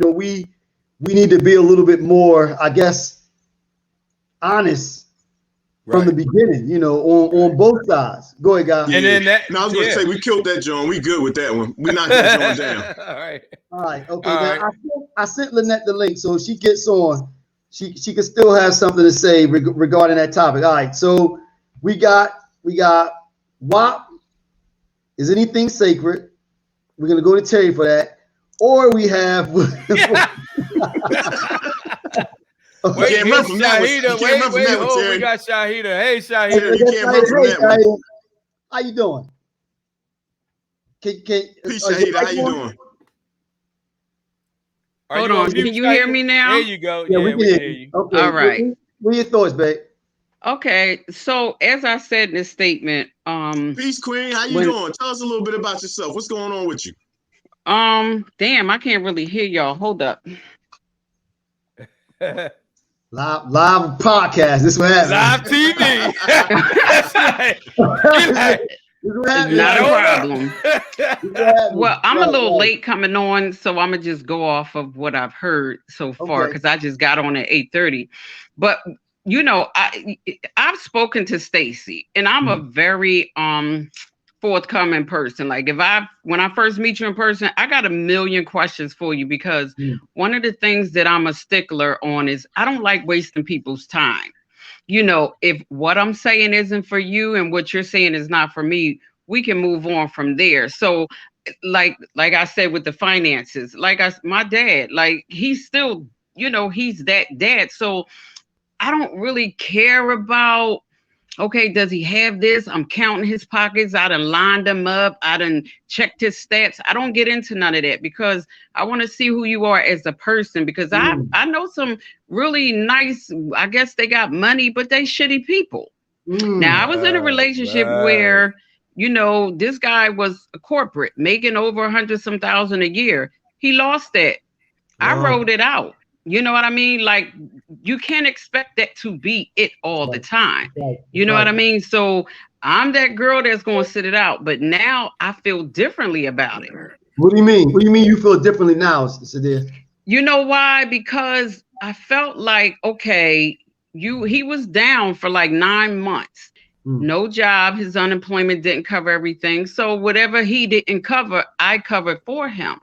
[SPEAKER 3] we need to be a little bit more, I guess, honest from the beginning, on both sides. Go ahead, guys.
[SPEAKER 1] And then I was going to say, we killed that, John. We good with that one. We knocked that John down.
[SPEAKER 3] All right. Okay. Now, I sent Lynette the link, so she gets on. She can still have something to say regarding that topic. All right. So we got WAP. Is anything sacred? We're gonna go to Terry for that, or we have.
[SPEAKER 2] Wait, we got Shahida. Hey, Shahida.
[SPEAKER 1] You can't run from that one.
[SPEAKER 3] How you doing?
[SPEAKER 1] Peace, Shahida. How you doing?
[SPEAKER 4] Hold on. Can you hear me now?
[SPEAKER 2] There you go. Yeah, we can hear you.
[SPEAKER 3] Okay.
[SPEAKER 4] All right.
[SPEAKER 3] What are your thoughts, babe?
[SPEAKER 4] Okay. So as I said in the statement,
[SPEAKER 1] Peace, Queen. How you doing? Tell us a little bit about yourself. What's going on with you?
[SPEAKER 4] Damn, I can't really hear y'all. Hold up.
[SPEAKER 3] Live podcast. This is what happens.
[SPEAKER 2] Live TV. That's right.
[SPEAKER 4] Not a problem. Well, I'm a little
[SPEAKER 3] Right.
[SPEAKER 4] late coming on, so I'm gonna just go off of what I've heard so far because I just got on at 8:30. But you know, I've spoken to Stacy, and I'm a very forthcoming person. Like when I first meet you in person, I got a million questions for you because one of the things that I'm a stickler on is I don't like wasting people's time. You know, if what I'm saying isn't for you and what you're saying is not for me, we can move on from there. So like I said with the finances, my dad, like he's still, you know, he's that dad. So I don't really care about, okay, does he have this? I'm counting his pockets. I done lined them up. I done checked his stats. I don't get into none of that because I want to see who you are as a person because I know some really nice, I guess they got money, but they shitty people. Now, I was in a relationship where, you know, this guy was a corporate making over 100-some thousand a year. He lost that. I wrote it out. You know what I mean? Like, you can't expect that to be it all the time. You know what I mean? So I'm that girl that's going to sit it out. But now I feel differently about it.
[SPEAKER 3] What do you mean? What do you mean you feel differently now, Sadir?
[SPEAKER 4] You know why? Because I felt like, okay, he was down for like 9 months. No job. His unemployment didn't cover everything. So whatever he didn't cover, I covered for him.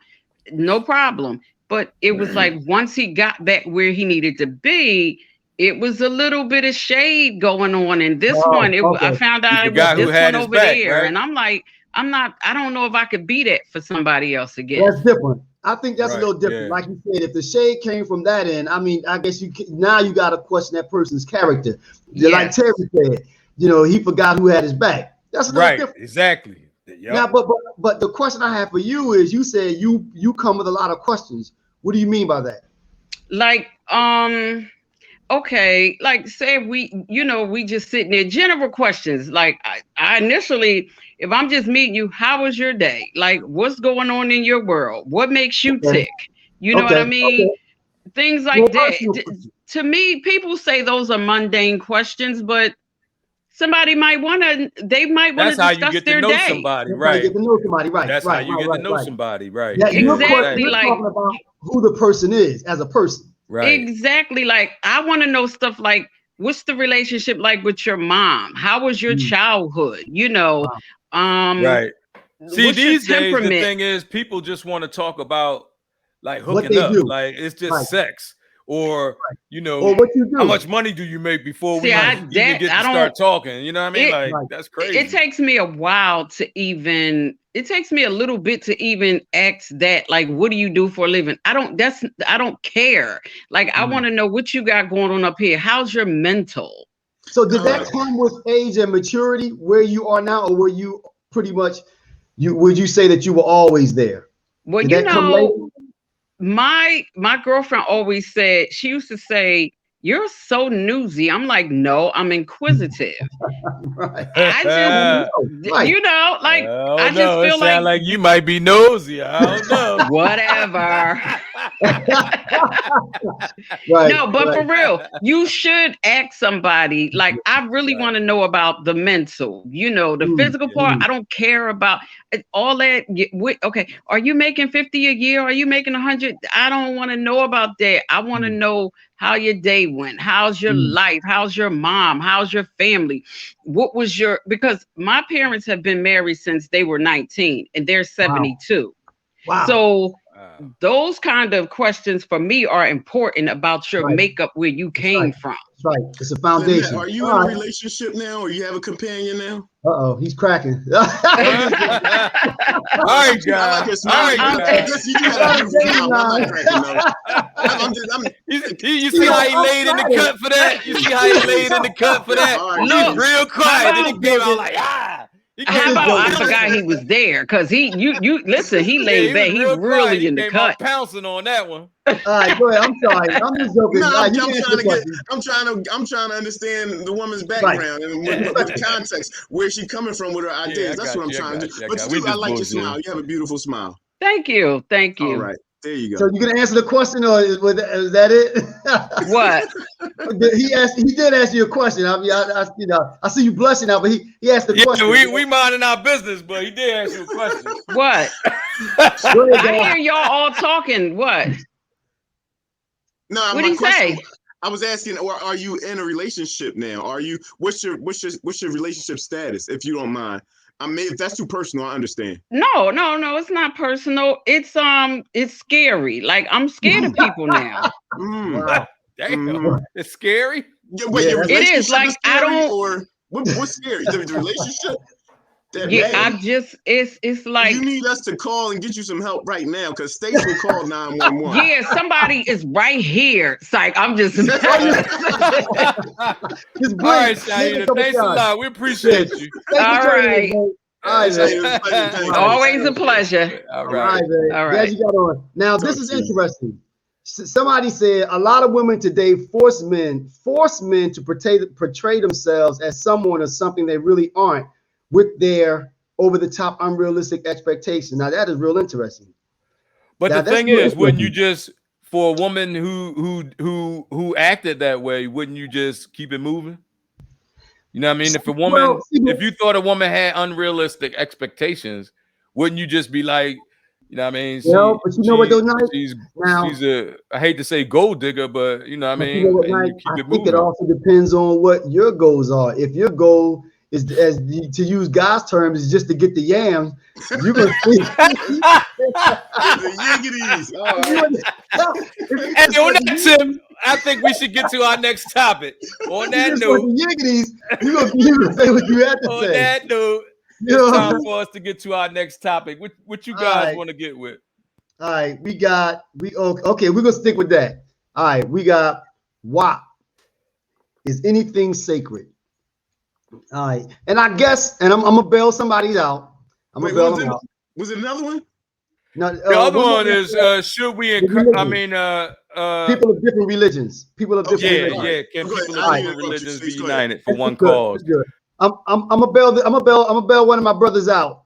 [SPEAKER 4] No problem. But it was like once he got back where he needed to be, it was a little bit of shade going on. And this one, I found out it was this one over there. Right? And I'm like, I don't know if I could be that for somebody else again.
[SPEAKER 3] That's different. I think that's a little different. Like you said, if the shade came from that end, I mean, I guess now you got to question that person's character. Yes. Like Terry said, you know, he forgot who had his back. That's a little different.
[SPEAKER 2] Exactly.
[SPEAKER 3] Yep. Now, but the question I have for you is, you said you come with a lot of questions. What do you mean by that?
[SPEAKER 4] Like, okay, like say we just sitting there, general questions. Like I initially, if I'm just meeting you, how was your day? Like, what's going on in your world? What makes you tick? You know what I mean? Things like that. To me, people say those are mundane questions, but somebody might want to. They might want to discuss their day. That's how you get to know
[SPEAKER 2] somebody, right?
[SPEAKER 3] Get to know somebody, right?
[SPEAKER 2] That's how you get to know somebody, right?
[SPEAKER 3] Yeah, exactly. You're talking about who the person is as a person,
[SPEAKER 4] right? Exactly. Like I want to know stuff like, what's the relationship like with your mom? How was your childhood? You know,
[SPEAKER 2] right. See, these days the thing is, people just want to talk about like hooking up, like it's just sex. Or you know, or what you do. How much money do you make before we even get to start talking? You know what I mean? Like that's crazy.
[SPEAKER 4] It takes me a while to even. It takes me a little bit to even ask that. Like, what do you do for a living? I don't care. Like, I want to know what you got going on up here. How's your mental?
[SPEAKER 3] So did that come with age and maturity where you are now, or were you pretty much? Would you say that you were always there?
[SPEAKER 4] Well, you know. My girlfriend always said, she used to say, "You're so newsy." I'm like, no, I'm inquisitive.
[SPEAKER 3] Right.
[SPEAKER 4] I just, you know, like I just feel
[SPEAKER 2] like you might be nosy. I don't know.
[SPEAKER 4] Whatever. No, but for real, you should ask somebody. Like, I really want to know about the mental. You know, the physical part. I don't care about all that. Okay, are you making 50 a year? Are you making 100? I don't want to know about that. I want to know how your day went. How's your life? How's your mom? How's your family? What was because my parents have been married since they were 19 and they're 72.
[SPEAKER 3] Wow.
[SPEAKER 4] So those kind of questions for me are important about your makeup, where you came from.
[SPEAKER 3] That's right. It's a foundation.
[SPEAKER 1] Are you in a relationship now, or you have a companion now?
[SPEAKER 3] He's cracking.
[SPEAKER 2] All right, guys. All right, guys. You see how he laid in the cut for that? You see how he laid in the cut for that? Look, real quiet. Then he came out like,
[SPEAKER 4] How about I forgot he was there? Because you listen, he laid back. He's really in the cut.
[SPEAKER 2] Pouncing on that one.
[SPEAKER 3] All right, go ahead. I'm sorry. I'm just joking.
[SPEAKER 1] No, I'm trying to understand the woman's background and with the context, where she's coming from with her ideas. That's what I'm trying to do. But still, I like your smile. You have a beautiful smile.
[SPEAKER 4] Thank you.
[SPEAKER 1] All right. There you go.
[SPEAKER 3] So you gonna answer the question, or is that it?
[SPEAKER 4] What?
[SPEAKER 3] He did ask you a question. I mean, I see you blushing now, but he asked the question.
[SPEAKER 2] We minding our business, but he did ask you a question.
[SPEAKER 4] What?
[SPEAKER 3] Ahead,
[SPEAKER 4] I hear y'all all talking. What?
[SPEAKER 1] No,
[SPEAKER 4] What did he say?
[SPEAKER 1] I was asking, or are you in a relationship now? Are you? What's your relationship status, if you don't mind? I mean, if that's too personal, I understand.
[SPEAKER 4] No, it's not personal. It's scary. Like, I'm scared of people now.
[SPEAKER 3] Wow.
[SPEAKER 2] Damn, it's scary.
[SPEAKER 1] Yeah, wait, your
[SPEAKER 4] It
[SPEAKER 1] relationship
[SPEAKER 4] is like
[SPEAKER 1] scary,
[SPEAKER 4] I don't.
[SPEAKER 1] or what's scary? The relationship.
[SPEAKER 4] Yeah, it's like
[SPEAKER 1] you need us to call and get you some help right now, because Stace will call 911.
[SPEAKER 4] Yeah, somebody is right here. It's like I'm just.
[SPEAKER 2] All right, Shaina, thanks a lot. We appreciate you.
[SPEAKER 4] All right. Always a pleasure.
[SPEAKER 2] All right.
[SPEAKER 4] All right.
[SPEAKER 3] Glad you got on. Now, this is interesting. Somebody said a lot of women today force men to portray themselves as someone or something they really aren't, with their over-the-top, unrealistic expectations. Now, that is real interesting.
[SPEAKER 2] But now, the thing is, wouldn't you just, for a woman who acted that way, wouldn't you just keep it moving? You know what I mean? If a woman, if you thought a woman had unrealistic expectations, wouldn't you just be like, you know what I mean?
[SPEAKER 3] But you know what, though, Knight?
[SPEAKER 2] She's a, I hate to say gold digger, but you know what I mean?
[SPEAKER 3] You know what, Knight? I think it also depends on what your goals are. If your goal is, to use God's terms, is just to get the yams, you're going to see.
[SPEAKER 1] The yiggities.
[SPEAKER 2] And on that tip, I think we should get to our next topic. On that note,
[SPEAKER 3] yiggities, you're going to say what you have to say.
[SPEAKER 2] On that note, it's time for us to get to our next topic. What you guys want to get with?
[SPEAKER 3] All right, okay, we're gonna stick with that. All right, we got WAP. Is anything sacred? All right, and I guess, and I'm gonna bail somebody out. I'm gonna bail them out.
[SPEAKER 1] Was it another one?
[SPEAKER 3] No,
[SPEAKER 2] the other one is should we encourage? I mean,
[SPEAKER 3] people of different religions. People of different religions.
[SPEAKER 2] Yeah. Can people of different religions be united for one cause?
[SPEAKER 3] I'm gonna bail one of my brothers out.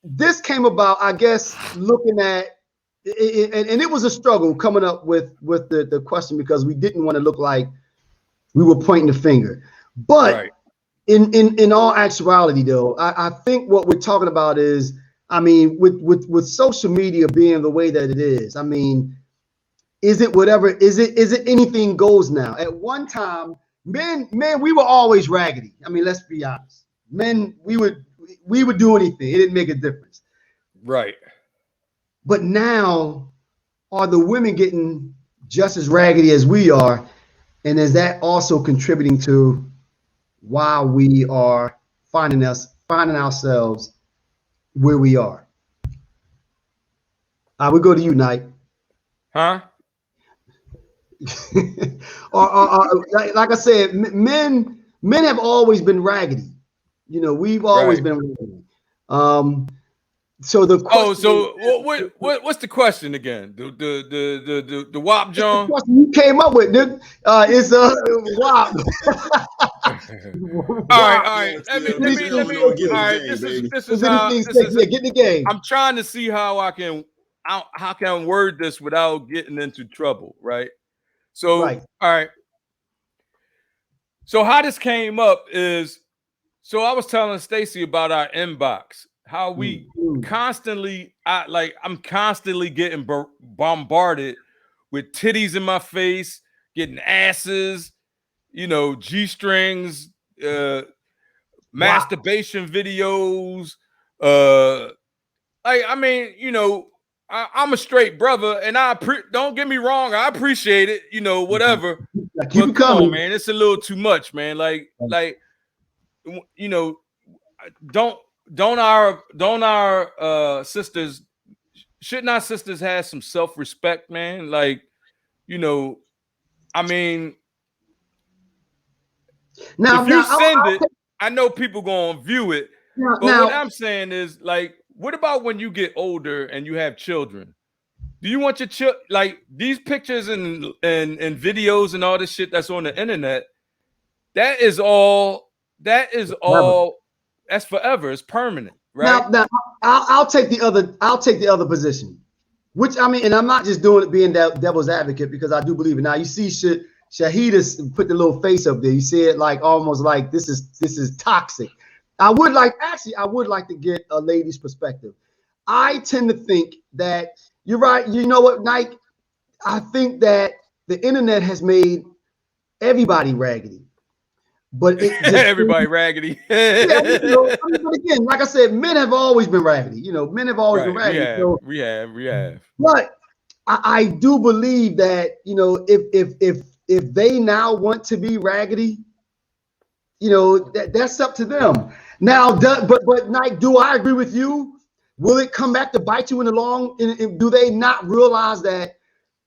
[SPEAKER 3] This came about, I guess, looking at it, and it was a struggle coming up with the question, because we didn't want to look like we were pointing the finger. But in all actuality, though, I think what we're talking about is, I mean, with social media being the way that it is, I mean, is it whatever? Is it anything goes now? At one time, men, we were always raggedy. I mean, let's be honest. Men, we would do anything. It didn't make a difference.
[SPEAKER 2] Right.
[SPEAKER 3] But now, are the women getting just as raggedy as we are? And is that also contributing to why we are finding ourselves where we are? We go to you, Knight.
[SPEAKER 2] Huh?
[SPEAKER 3] or like I said, men have always been raggedy. You know, we've always been raggedy. So the question
[SPEAKER 2] what's the question again? The WAP, John?
[SPEAKER 3] The question you came up with, dude, is WAP.
[SPEAKER 2] All right. Let me. All right, this is how.
[SPEAKER 3] Get in the game.
[SPEAKER 2] I'm trying to see how I can word this without getting into trouble, right? So, all right. So how this came up is, so I was telling Stacy about our inbox, how we constantly, I'm constantly getting bombarded with titties in my face, getting asses, you know, G-strings, masturbation videos. I mean, you know, I'm a straight brother, and don't get me wrong, I appreciate it, you know, whatever. But come on, man, it's a little too much, man. Like, you know, don't our sisters, shouldn't our sisters have some self-respect, man? Like, you know, I mean, now, if you send it, I know people gonna view it, but what I'm saying is, like, what about when you get older and you have children? Do you want your like these pictures and videos and all this shit that's on the internet? That's forever. It's permanent, right?
[SPEAKER 3] Now I'll take the other position. Which I mean, and I'm not just doing it being devil's advocate because I do believe it. Now you see, Shahida put the little face up there. You see it like almost like this is toxic. I would like to get a lady's perspective. I tend to think that you're right. You know what, Nike? I think that the internet has made everybody raggedy. But it just
[SPEAKER 2] everybody raggedy.
[SPEAKER 3] Yeah, you know, I mean, but again, like I said, men have always been raggedy. You know, men have always been raggedy.
[SPEAKER 2] We have.
[SPEAKER 3] But I do believe that, you know, if they now want to be raggedy, you know, that's up to them. Now, but Nike, do I agree with you? Will it come back to bite you in the long? Do they not realize that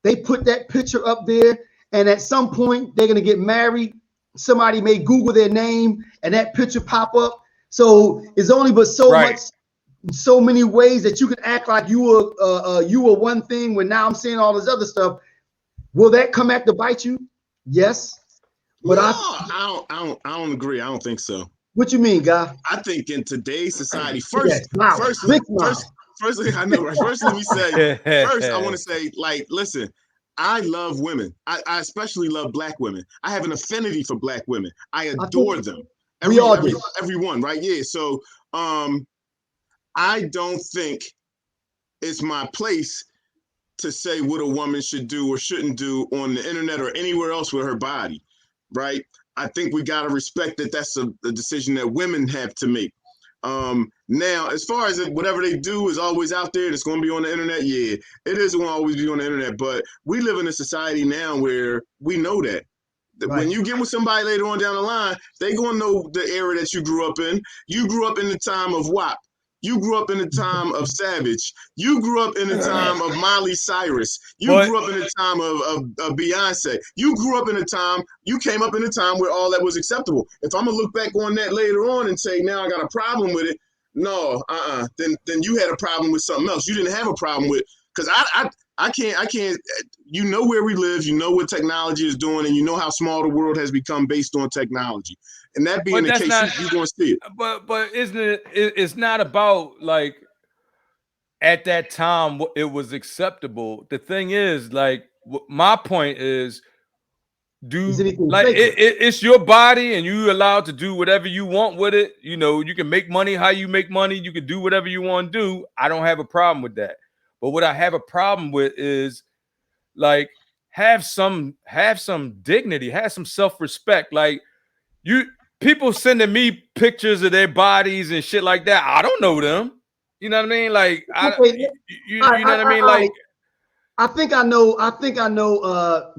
[SPEAKER 3] they put that picture up there, and at some point they're gonna get married? Somebody may Google their name, and that picture pop up. So it's only but so many ways that you can act like you were one thing when now I'm saying all this other stuff. Will that come back to bite you? Yes. But
[SPEAKER 1] no, I don't agree. I don't think so.
[SPEAKER 3] What you mean, guy?
[SPEAKER 1] I think in today's society, first, I know, right? First, let me say, first, I want to say, like, listen, I love women. I especially love Black women. I have an affinity for Black women. I adore them. Everyone, right? Yeah. So, I don't think it's my place to say what a woman should do or shouldn't do on the internet or anywhere else with her body, right? I think we got to respect that that's a decision that women have to make. Now, as far as whatever they do is always out there, it's going to be on the internet. Yeah, it is going to always be on the internet. But we live in a society now where we know that. When you get with somebody later on down the line, they going to know the era that you grew up in. You grew up in the time of WAP. You grew up in the time of Savage. You grew up in the time of Miley Cyrus. You grew up in the time of Beyonce. You grew up in the time, you came up in a time where all that was acceptable. If I'm going to look back on that later on and say, now I got a problem with it, no, then you had a problem with something else. You didn't have a problem with, because I can't, you know where we live, you know what technology is doing, and you know how small the world has become based on technology. And that being the case, you're going to see it.
[SPEAKER 2] But isn't it? It's not about like at that time it was acceptable. The thing is, like, my point is, it's your body, and you allowed to do whatever you want with it. You know, you can make money how you make money. You can do whatever you want to do. I don't have a problem with that. But what I have a problem with is, like, have some dignity, have some self-respect. Like, people sending me pictures of their bodies and shit like that. I don't know them. You know what I mean? Like, you know what I mean? Like,
[SPEAKER 3] I think I know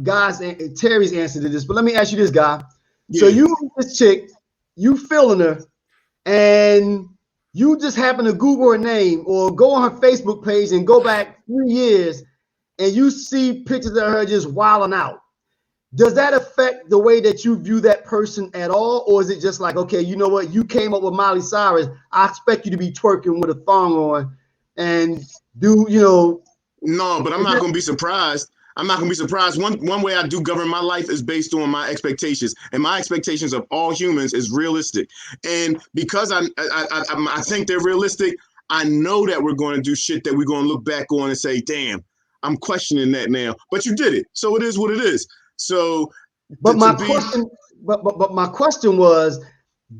[SPEAKER 3] guys, Terry's answer to this, but let me ask you this, guy. Yeah. So you meet this chick, you feeling her, and you just happen to Google her name or go on her Facebook page and go back 3 years, and you see pictures of her just wilding out. Does that affect the way that you view that person at all? Or is it just like, okay, you know what? You came up with Miley Cyrus. I expect you to be twerking with a thong on and do, you know.
[SPEAKER 1] No, but I'm not going to be surprised. I'm not going to be surprised. One way I do govern my life is based on my expectations. And my expectations of all humans is realistic. And because I think they're realistic, I know that we're going to do shit that we're going to look back on and say, damn, I'm questioning that now. But you did it. So it is what it is. So,
[SPEAKER 3] but my question was,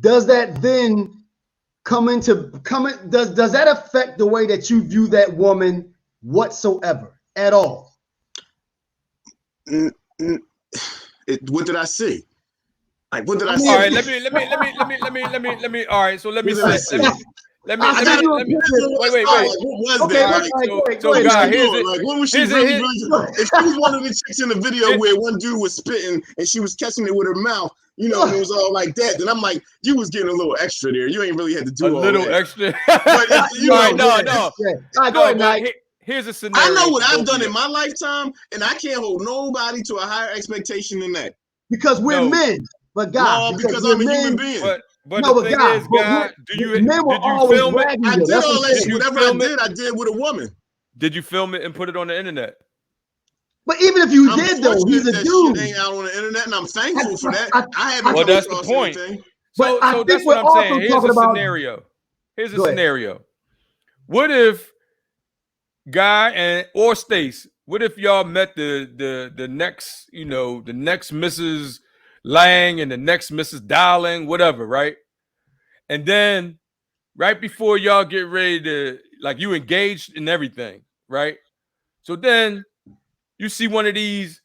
[SPEAKER 3] does that then does that affect the way that you view that woman whatsoever at all?
[SPEAKER 1] What did I see? Like, what did I see?
[SPEAKER 2] All right, let me. All right, so let me say. Let me. Wait.
[SPEAKER 1] Okay, so guys, what was she really doing? If she was one of the chicks in the video where one dude was spitting and she was catching it with her mouth, you know, and it was all like that, then I'm like, you was getting a little extra there. You ain't really had to do
[SPEAKER 2] a little extra.
[SPEAKER 1] But no.
[SPEAKER 2] Here's a scenario.
[SPEAKER 1] I know what I've done in my lifetime, and I can't hold nobody to a higher expectation than that.
[SPEAKER 3] Because we're men, but God,
[SPEAKER 1] because I'm a human being.
[SPEAKER 2] But the thing is, God, did you film it?
[SPEAKER 1] I did all that. Whatever I did with a woman.
[SPEAKER 2] Did you film it and put it on the internet?
[SPEAKER 3] But even if you did, though, he's a dude.
[SPEAKER 1] Shit ain't out on the internet, and I'm thankful for that.
[SPEAKER 2] Well, that's the point. So that's what I'm saying. Here's a scenario. What if Guy and or Stace, what if y'all met the next, you know, the next Mrs. Lang and the next Mrs. Dowling, whatever, right? And then right before y'all get ready to, like, you engaged and everything, right? So then you see one of these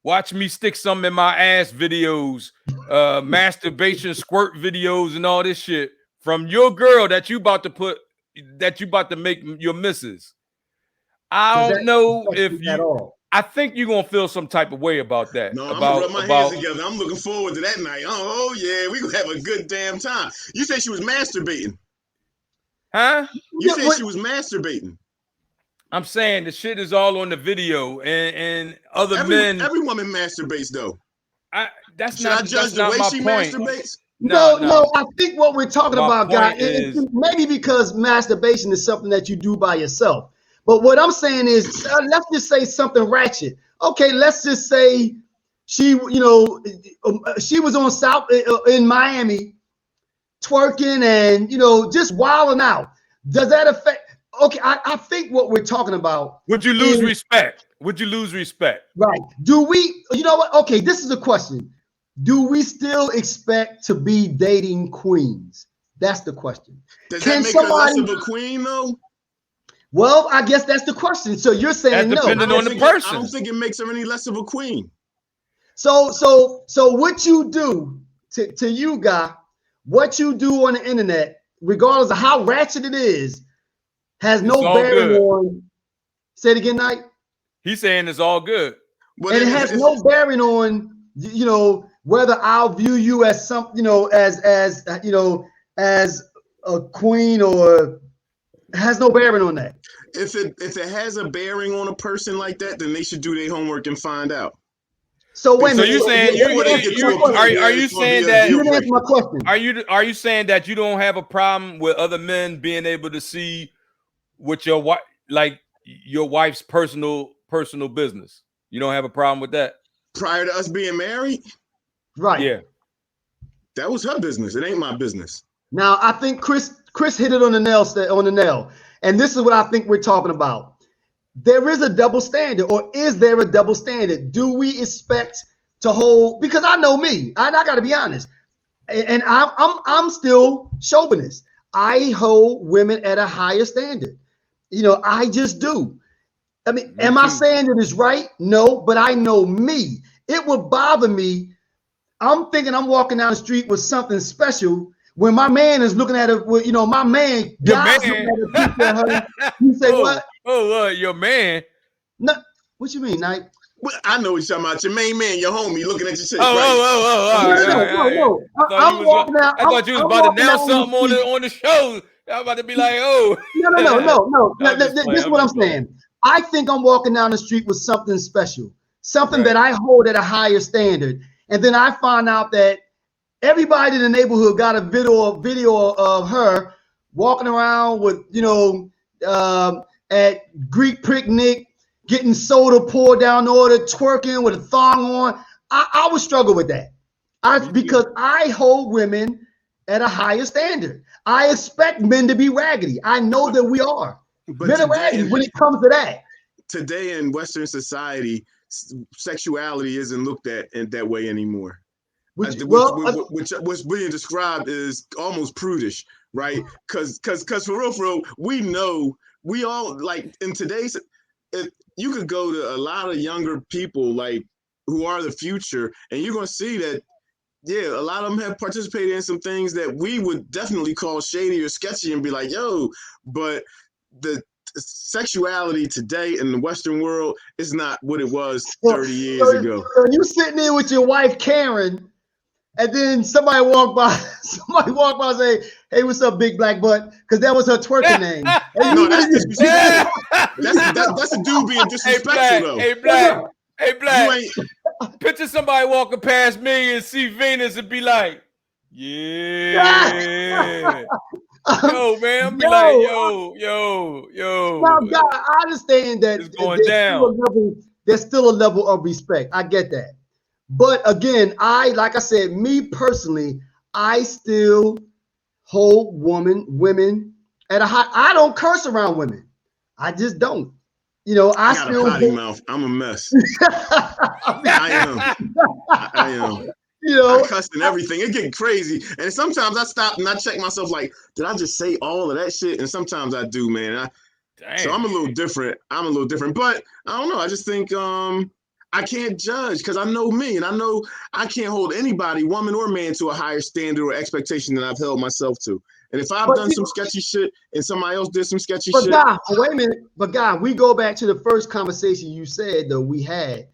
[SPEAKER 2] watch me stick something in my ass videos, masturbation squirt videos and all this shit from your girl that you about to make your missus. I don't know if you at all. I think you're gonna feel some type of way about that.
[SPEAKER 1] No, I'm gonna rub my hands together. I'm looking forward to that night. Oh yeah, we gonna have a good damn time. You said she was masturbating.
[SPEAKER 2] Huh?
[SPEAKER 1] You said she was masturbating.
[SPEAKER 2] I'm saying the shit is all on the video, and every
[SPEAKER 1] woman masturbates though.
[SPEAKER 2] That's
[SPEAKER 1] not the way she masturbates.
[SPEAKER 3] No. I think what we're talking about, guy, is maybe because masturbation is something that you do by yourself. But what I'm saying is, let's just say something ratchet. Okay, let's just say she was on South in Miami, twerking and just wilding out. Does that affect? Okay, I think what we're talking about.
[SPEAKER 2] Would you lose respect? Would you lose respect?
[SPEAKER 3] Right. Do we? You know what? Okay, this is a question. Do we still expect to be dating queens? That's the question.
[SPEAKER 1] Does that make her less of a queen though?
[SPEAKER 3] Well, I guess that's the question. So you're saying no.
[SPEAKER 2] Depending on the person.
[SPEAKER 1] I don't think it makes her any less of a queen.
[SPEAKER 3] So what you do to you, guy, what you do on the internet, regardless of how ratchet it is, has no bearing on. Say it again, Knight.
[SPEAKER 2] He's saying it's all good.
[SPEAKER 3] Well, and it has no bearing on, whether I'll view you as some, as a queen, or has no bearing on that.
[SPEAKER 1] If it has a bearing on a person like that, then they should do their homework and find out.
[SPEAKER 3] So when
[SPEAKER 2] so you're saying are you saying that
[SPEAKER 3] you didn't answer my question?
[SPEAKER 2] Are you saying that you don't have a problem with other men being able to see what your wife, like your wife's personal business? You don't have a problem with that?
[SPEAKER 1] Prior to us being married?
[SPEAKER 3] Right.
[SPEAKER 2] Yeah.
[SPEAKER 1] That was her business. It ain't my business.
[SPEAKER 3] Now I think Chris hit it on the nail. And this is what I think we're talking about. There is a double standard, or is there a double standard? Do we expect to hold? Because I know me, I got to be honest, and I'm still chauvinist. I hold women at a higher standard. I just do. I mean, am I saying that it's right? No, but I know me. It would bother me. I'm thinking I'm walking down the street with something special. When my man is looking at it, my man,
[SPEAKER 2] looking
[SPEAKER 3] at her, you say what?
[SPEAKER 2] Your man?
[SPEAKER 3] No, what you mean, Knight?
[SPEAKER 1] Well, I know what you're talking about. Your main man, your homie, looking at your shit.
[SPEAKER 3] No. I'm walking out.
[SPEAKER 2] I thought you was about to announce something on the show. I'm about to be like,
[SPEAKER 3] oh. No. This is what I'm saying. I think I'm walking down the street with something special, something that I hold at a higher standard, and then I find out that everybody in the neighborhood got a video of her walking around with, at Greek picnic, getting soda poured down the order, twerking with a thong on. I would struggle with that. Because I hold women at a higher standard. I expect men to be raggedy. I know that we are. But men are raggedy when it comes to that.
[SPEAKER 1] Today in Western society, sexuality isn't looked at in that way anymore. What's being described is almost prudish, right? Because for real, we all, like, in today's, you could go to a lot of younger people, like, who are the future, and you're gonna see that, yeah, a lot of them have participated in some things that we would definitely call shady or sketchy and be like, yo, but the sexuality today in the Western world is not what it was 30 years ago.
[SPEAKER 3] So you sitting there with your wife, Karen, and then somebody walk by and say, hey, what's up, big black butt? Because that was her twerking name.
[SPEAKER 1] No, that's a dude being disrespectful, though.
[SPEAKER 2] Hey, black. Picture somebody walking past me and see Venus and be like, yeah. Yo, man, be like, yo.
[SPEAKER 3] Now, God, I understand that
[SPEAKER 2] it's going down.
[SPEAKER 3] There's still a level of respect. I get that. But again, like I said, me personally, I still hold women at a high. I don't curse around women. I just don't. You know, I
[SPEAKER 1] got
[SPEAKER 3] still
[SPEAKER 1] a potty mouth. I'm a mess. I am. I am.
[SPEAKER 3] You know,
[SPEAKER 1] I cuss and everything. It getting crazy. And sometimes I stop and I check myself like, did I just say all of that shit? And sometimes I do, man. So I'm a little different. But I don't know. I just think I can't judge because I know me and I know I can't hold anybody, woman or man, to a higher standard or expectation than I've held myself to. And if I've done some sketchy shit and somebody else did some sketchy shit.
[SPEAKER 3] Wait a minute. But God, we go back to the first conversation you said, though, we had.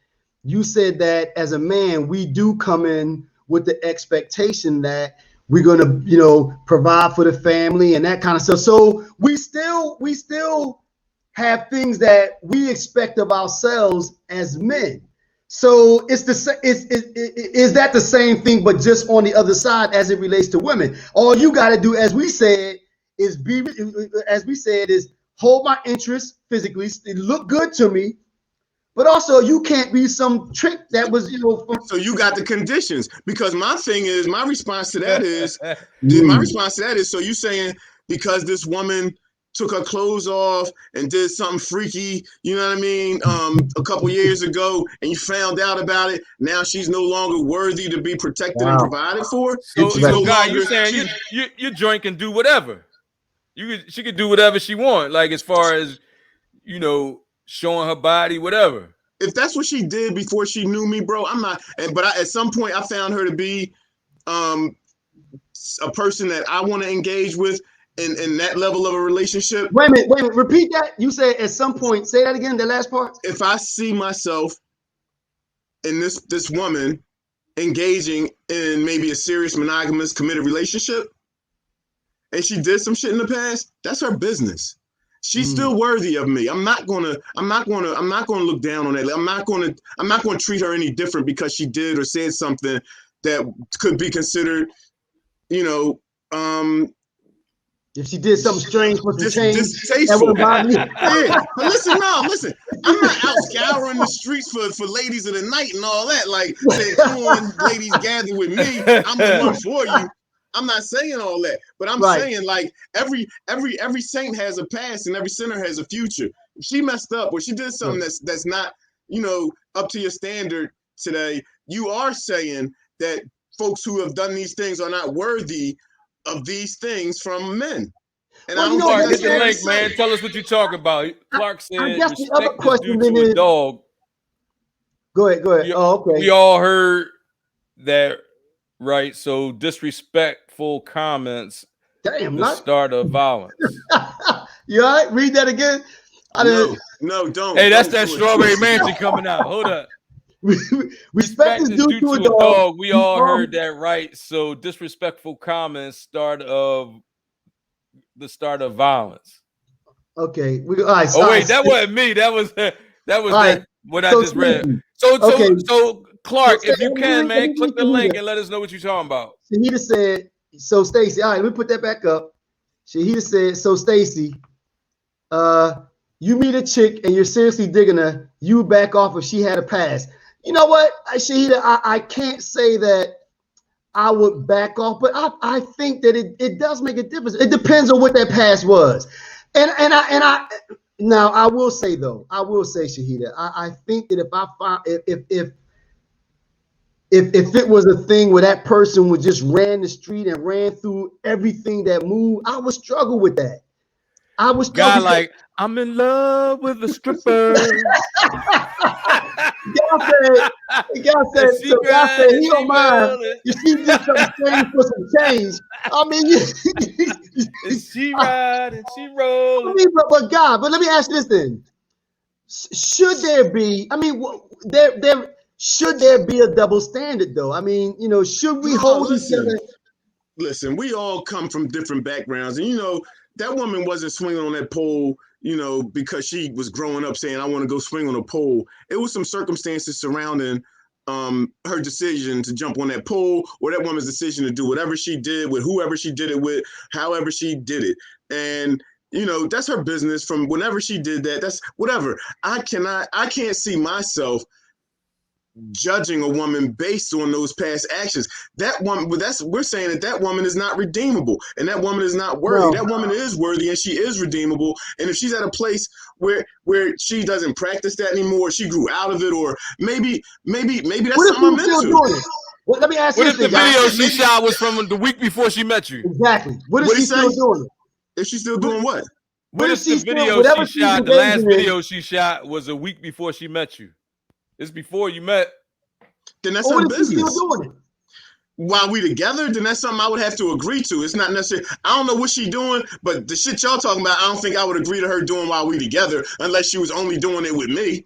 [SPEAKER 3] You said that as a man, we do come in with the expectation that we're going to, you know, provide for the family and that kind of stuff. So we still have things that we expect of ourselves as men. So is that the same thing, but just on the other side as it relates to women? All you got to do, as we said, is hold my interest physically, look good to me. But also, you can't be some trick that was, you know.
[SPEAKER 1] So you got the conditions, because my response to that is, so you saying because this woman took her clothes off and did something freaky, you know what I mean, a couple years ago, and you found out about it, now she's no longer worthy to be protected and provided for?
[SPEAKER 2] So God, you saying your joint can do whatever. She could do whatever she want, like as far as, you know, showing her body, whatever.
[SPEAKER 1] If that's what she did before she knew me, bro, I'm not. At some point, I found her to be a person that I want to engage with in that level of a relationship.
[SPEAKER 3] Wait a minute. Repeat that. You said at some point. Say that again. The last part.
[SPEAKER 1] If I see myself in this woman engaging in maybe a serious monogamous committed relationship, and she did some shit in the past, that's her business. She's still worthy of me. I'm not gonna look down on that. I'm not gonna treat her any different because she did or said something that could be considered, you know,
[SPEAKER 3] if she did something strange for some change,
[SPEAKER 1] distasteful. Yeah, but listen. I'm not out scouring the streets for ladies of the night and all that. Like saying, "Come on, ladies, gather with me. I'm the one for you." I'm not saying all that, but I'm saying like every saint has a past and every sinner has a future. If she messed up or she did something that's not, you know, up to your standard today, you are saying that folks who have done these things are not worthy of these things from men. And I don't
[SPEAKER 2] Clark, get the link, man. Tell us what you're talking about. Clark said,
[SPEAKER 3] I guess the other question
[SPEAKER 2] due to a dog.
[SPEAKER 3] Go ahead. Okay.
[SPEAKER 2] We all heard that, right? So disrespectful comments. The start of violence.
[SPEAKER 3] You all right? Read that again.
[SPEAKER 1] No, don't.
[SPEAKER 2] Hey, that's that Strawberry Mansion coming out. Hold up.
[SPEAKER 3] Respect is due to a dog.
[SPEAKER 2] We all heard that, right? So disrespectful comments the start of violence.
[SPEAKER 3] Okay. All right.
[SPEAKER 2] Oh wait, that wasn't me. That was what I just read. So Clark, if you can, man, click the link and let us know what you're talking about.
[SPEAKER 3] Shahida said, so Stacy, all right, let me put that back up. Shahida said, so Stacy, you meet a chick and you're seriously digging her, you back off if she had a past. You know what, Shahida, I can't say that I would back off, but I think that it does make a difference. It depends on what that past was. And I now I will say Shahida, I think that if I find if it was a thing where that person would just ran the street and ran through everything that moved, I would struggle with that. I was
[SPEAKER 2] like, I'm in love with a stripper.
[SPEAKER 3] God said he don't mind if she did something strange for some change. I mean,
[SPEAKER 2] she ride and she roll.
[SPEAKER 3] I mean, but let me ask you this then: should there be? I mean, should there be a double standard though? I mean, you know, should we hold each other?
[SPEAKER 1] Listen, we all come from different backgrounds, and you know that woman wasn't swinging on that pole, you know, because she was growing up saying, I want to go swing on a pole. It was some circumstances surrounding her decision to jump on that pole, or that woman's decision to do whatever she did with whoever she did it with, however she did it. And, you know, that's her business from whenever she did that. That's whatever. I can't see myself judging a woman based on those past actions. That woman, we're saying that woman is not redeemable, and that woman is not worthy. No. That woman is worthy, and she is redeemable. And if she's at a place where she doesn't practice that anymore, she grew out of it, or maybe that's something I'm into.
[SPEAKER 3] Well, let me ask
[SPEAKER 2] you. What
[SPEAKER 3] if
[SPEAKER 2] the video she shot was from the week before she met you?
[SPEAKER 3] Exactly. What is she still doing?
[SPEAKER 1] Is she still doing what?
[SPEAKER 2] What if the video she shot, the last video she shot was a week before she met you? It's before you met.
[SPEAKER 1] Then that's her business. Still doing it? While we together, then that's something I would have to agree to. It's not necessarily, I don't know what she's doing, but the shit y'all talking about, I don't think I would agree to her doing while we together unless she was only doing it with me.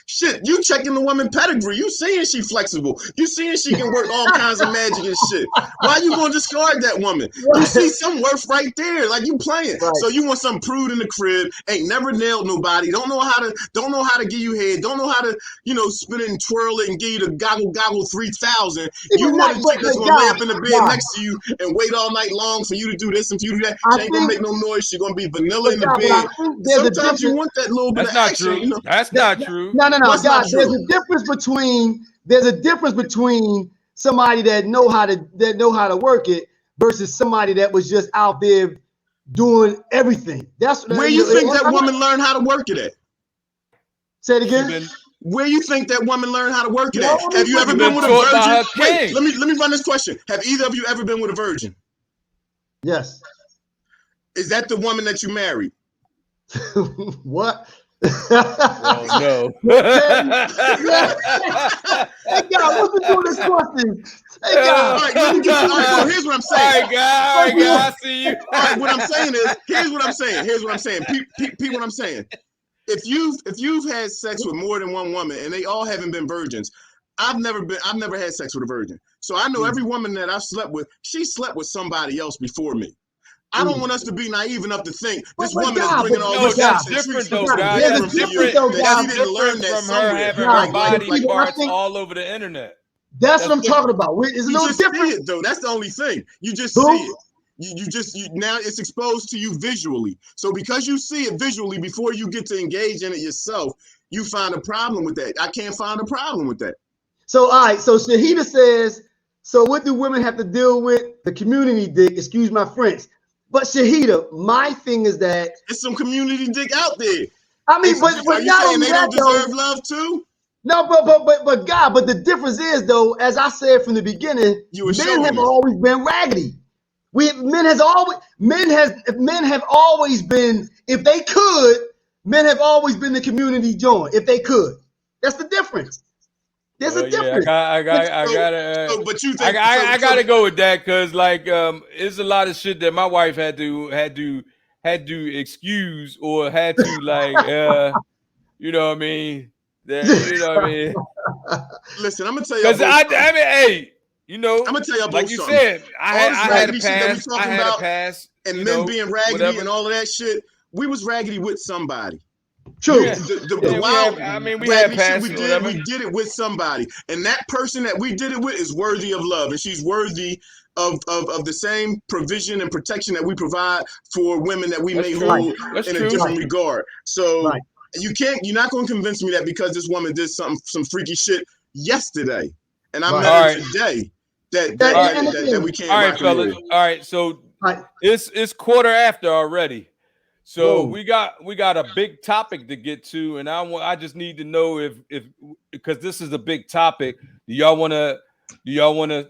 [SPEAKER 1] Shit, you checking the woman pedigree. You seeing she flexible. You seeing she can work all kinds of magic and shit. Why you gonna discard that woman? You see some worth right there. Like you playing. Right. So you want some prude in the crib, ain't never nailed nobody, don't know how to give you head, don't know how to, spin it and twirl it and give you the goggle 3,000. You want to chick that's gonna lay up in the bed next to you and wait all night long for you to do this and for you to do that. She ain't gonna make no noise. She gonna be vanilla in the bed. Sometimes you want that little bit of action.
[SPEAKER 2] That's not true.
[SPEAKER 3] No, God, there's a difference between somebody that know how to work it versus somebody that was just out there doing everything. That's
[SPEAKER 1] where you think that woman learned how to work it at.
[SPEAKER 3] Say it again.
[SPEAKER 1] Where you think that woman learned how to work it at? Have you ever been with a virgin? Wait, let me run this question. Have either of you ever been with a virgin?
[SPEAKER 3] Yes.
[SPEAKER 1] Is that the woman that you married?
[SPEAKER 3] What?
[SPEAKER 2] Oh no.
[SPEAKER 3] Hey God, what's the doing this question? Hey God.
[SPEAKER 1] All right, let me get you. All right, so here's what I'm saying.
[SPEAKER 2] All right, God, I see you.
[SPEAKER 1] All right, what I'm saying is, here's what I'm saying. Peep what I'm saying. If you've had sex with more than one woman and they all haven't been virgins, I've never had sex with a virgin. So I know every woman that I've slept with, she slept with somebody else before me. I don't want us to be naive enough to think this woman is bringing all this
[SPEAKER 2] that's different though, guys. That's different from her having her body parts all over the internet.
[SPEAKER 3] That's what I'm talking about. It's a little different.
[SPEAKER 1] See it, though. That's the only thing. You just see it. You now it's exposed to you visually. So because you see it visually before you get to engage in it yourself, you find a problem with that. I can't find a problem with that.
[SPEAKER 3] So all right. So Shahida says, so what do women have to deal with? The community dick. Excuse my French. But Shahida, my thing is that
[SPEAKER 1] there's some community dick out there.
[SPEAKER 3] I mean, but
[SPEAKER 1] are you saying they don't deserve love too?
[SPEAKER 3] No, but God, but the difference is though, as I said from the beginning, men have always been raggedy. Men have always been, if they could, men have always been the community joint. If they could, that's the difference. There's a difference.
[SPEAKER 2] I gotta go with that because it's a lot of shit that my wife had to excuse or had to you know what I mean?
[SPEAKER 1] Listen, I'm gonna tell you.
[SPEAKER 2] Because I mean, hey, I'm
[SPEAKER 1] gonna tell you about
[SPEAKER 2] like you said, I had a pass,
[SPEAKER 1] and men being raggedy whatever. And all of that shit. We was raggedy with somebody.
[SPEAKER 3] True.
[SPEAKER 1] Yeah. We had passion. We did it with somebody, and that person that we did it with is worthy of love, and she's worthy of the same provision and protection that we provide for women that we may hold in a different regard. So you're not going to convince me that because this woman did some freaky shit yesterday, and I met her today, that we can't.
[SPEAKER 2] All right, fellas. All right, so it's 1:15 already. So we got a big topic to get to, and I just need to know if because this is a big topic. Do y'all want to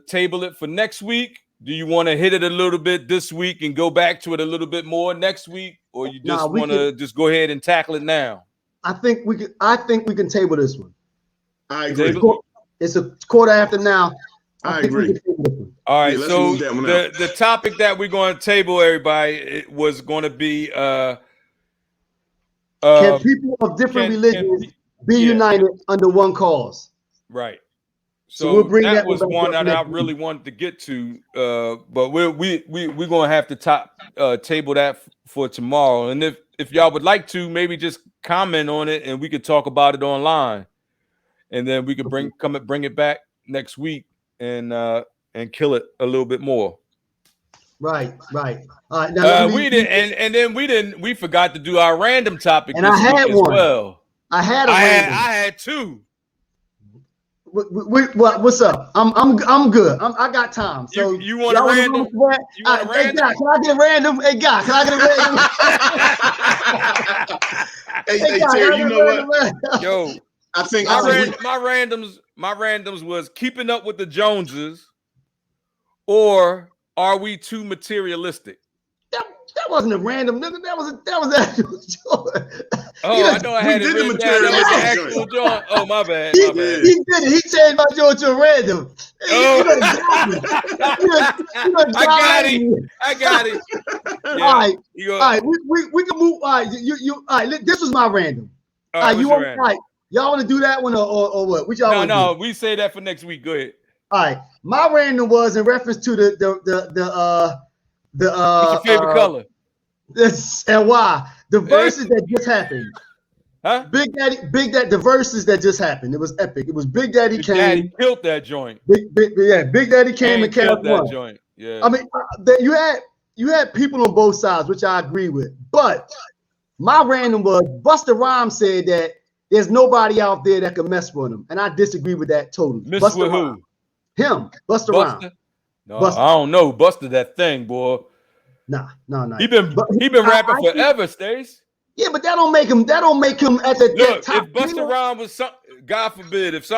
[SPEAKER 2] table it for next week? Do you want to hit it a little bit this week and go back to it a little bit more next week, or you just want to just go ahead and tackle it now?
[SPEAKER 3] I think we can table this one.
[SPEAKER 1] I agree.
[SPEAKER 3] It's 1:15 now.
[SPEAKER 1] I agree.
[SPEAKER 2] All right, so the topic that we're going to table, everybody, it was going to be
[SPEAKER 3] can people of different religions be united under one cause?
[SPEAKER 2] Right. So we'll bring that was one that I really wanted to get to, but we're going to have to table that for tomorrow. And if y'all would like to, maybe just comment on it, and we could talk about it online, and then we could bring it back next week and kill it a little bit more.
[SPEAKER 3] Right. All right. Now,
[SPEAKER 2] we forgot to do our random topic.
[SPEAKER 3] And I had one.
[SPEAKER 2] Well,
[SPEAKER 3] I had
[SPEAKER 2] I had two.
[SPEAKER 3] What's up? I'm good. I got time. So
[SPEAKER 2] you want a random? You want a random?
[SPEAKER 3] Hey, can I get random? Hey, guy, can I get a random?
[SPEAKER 1] Hey, Terry, you know what?
[SPEAKER 2] Yo,
[SPEAKER 1] I think
[SPEAKER 2] my randoms was Keeping Up with the Joneses, or Are We Too Materialistic?
[SPEAKER 3] That wasn't a random nigga. That was actual joint.
[SPEAKER 2] Oh, I know I had it written down. That was the actual joint. Oh, my bad.
[SPEAKER 3] He did it. He changed my joint to a random.
[SPEAKER 2] Oh. I got it.
[SPEAKER 3] Yeah. All right. All right. We can move. All right. You. All right. This was my random.
[SPEAKER 2] All right.
[SPEAKER 3] You want? All right. Y'all want to do that one or what? Which y'all want to do?
[SPEAKER 2] We say that for next week. Go ahead.
[SPEAKER 3] All right. My random was in reference to the
[SPEAKER 2] what's your favorite color?
[SPEAKER 3] This and why the verses that just happened.
[SPEAKER 2] Huh?
[SPEAKER 3] Big Daddy, the verses that just happened. It was epic. It was Big Daddy came.
[SPEAKER 2] Daddy killed that joint.
[SPEAKER 3] Big Daddy came and killed
[SPEAKER 2] that joint. Yeah.
[SPEAKER 3] I mean, you had people on both sides, which I agree with. But my random was Busta Rhymes said that there's nobody out there that can mess with him, and I disagree with that totally.
[SPEAKER 2] Mess with who?
[SPEAKER 3] Him, Busta Rhymes.
[SPEAKER 2] No, Busta. I don't know. Busta that thing, boy.
[SPEAKER 3] Nah.
[SPEAKER 2] He been rapping forever, Stace.
[SPEAKER 3] Yeah, but that don't make him at the top.
[SPEAKER 2] If Busta Rhymes was some, God forbid, if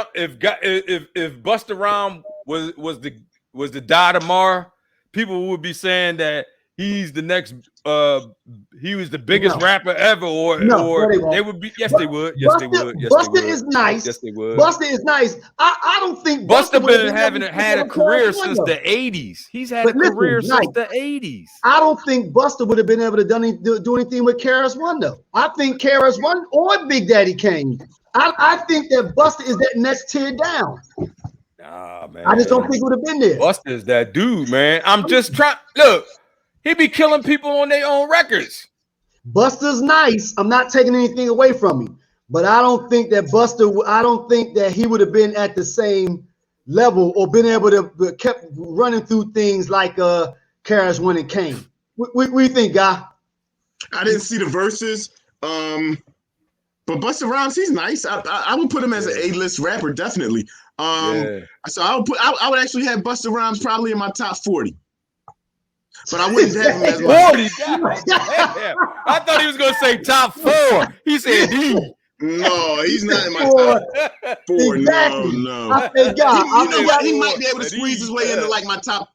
[SPEAKER 2] Busta Rhymes was the die tomorrow, people would be saying that he's the next he was the biggest rapper ever, or they would be. Yes, they would. Yes, they would. Yes,
[SPEAKER 3] Busta is nice.
[SPEAKER 2] Yes, they would.
[SPEAKER 3] Busta is nice. I don't think
[SPEAKER 2] Busta been had a career since the 80s. He's had a career since the 80s.
[SPEAKER 3] I don't think Busta would have been able to do anything with KRS-One though. I think KRS-One or Big Daddy Kane. I think that Busta is that next tier down.
[SPEAKER 2] Nah, man.
[SPEAKER 3] I just don't think it would have been there.
[SPEAKER 2] Busta is that dude, man. I'm just trying. Look. He be killing people on their own records.
[SPEAKER 3] Busta's nice. I'm not taking anything away from him, but I don't think that I don't think that he would have been at the same level or been able to kept running through things like KRS-One and Kane. What do you think, Guy?
[SPEAKER 1] I didn't see the verses, but Busta Rhymes, he's nice. I would put him as an A-list rapper, definitely. So I would actually have Busta Rhymes probably in my top 40. But I wouldn't have him as my
[SPEAKER 2] 40. I thought he was gonna say top 4. He said D.
[SPEAKER 1] No, he's not in my top 4.
[SPEAKER 3] Exactly.
[SPEAKER 1] No. He might be able to squeeze his way into like my top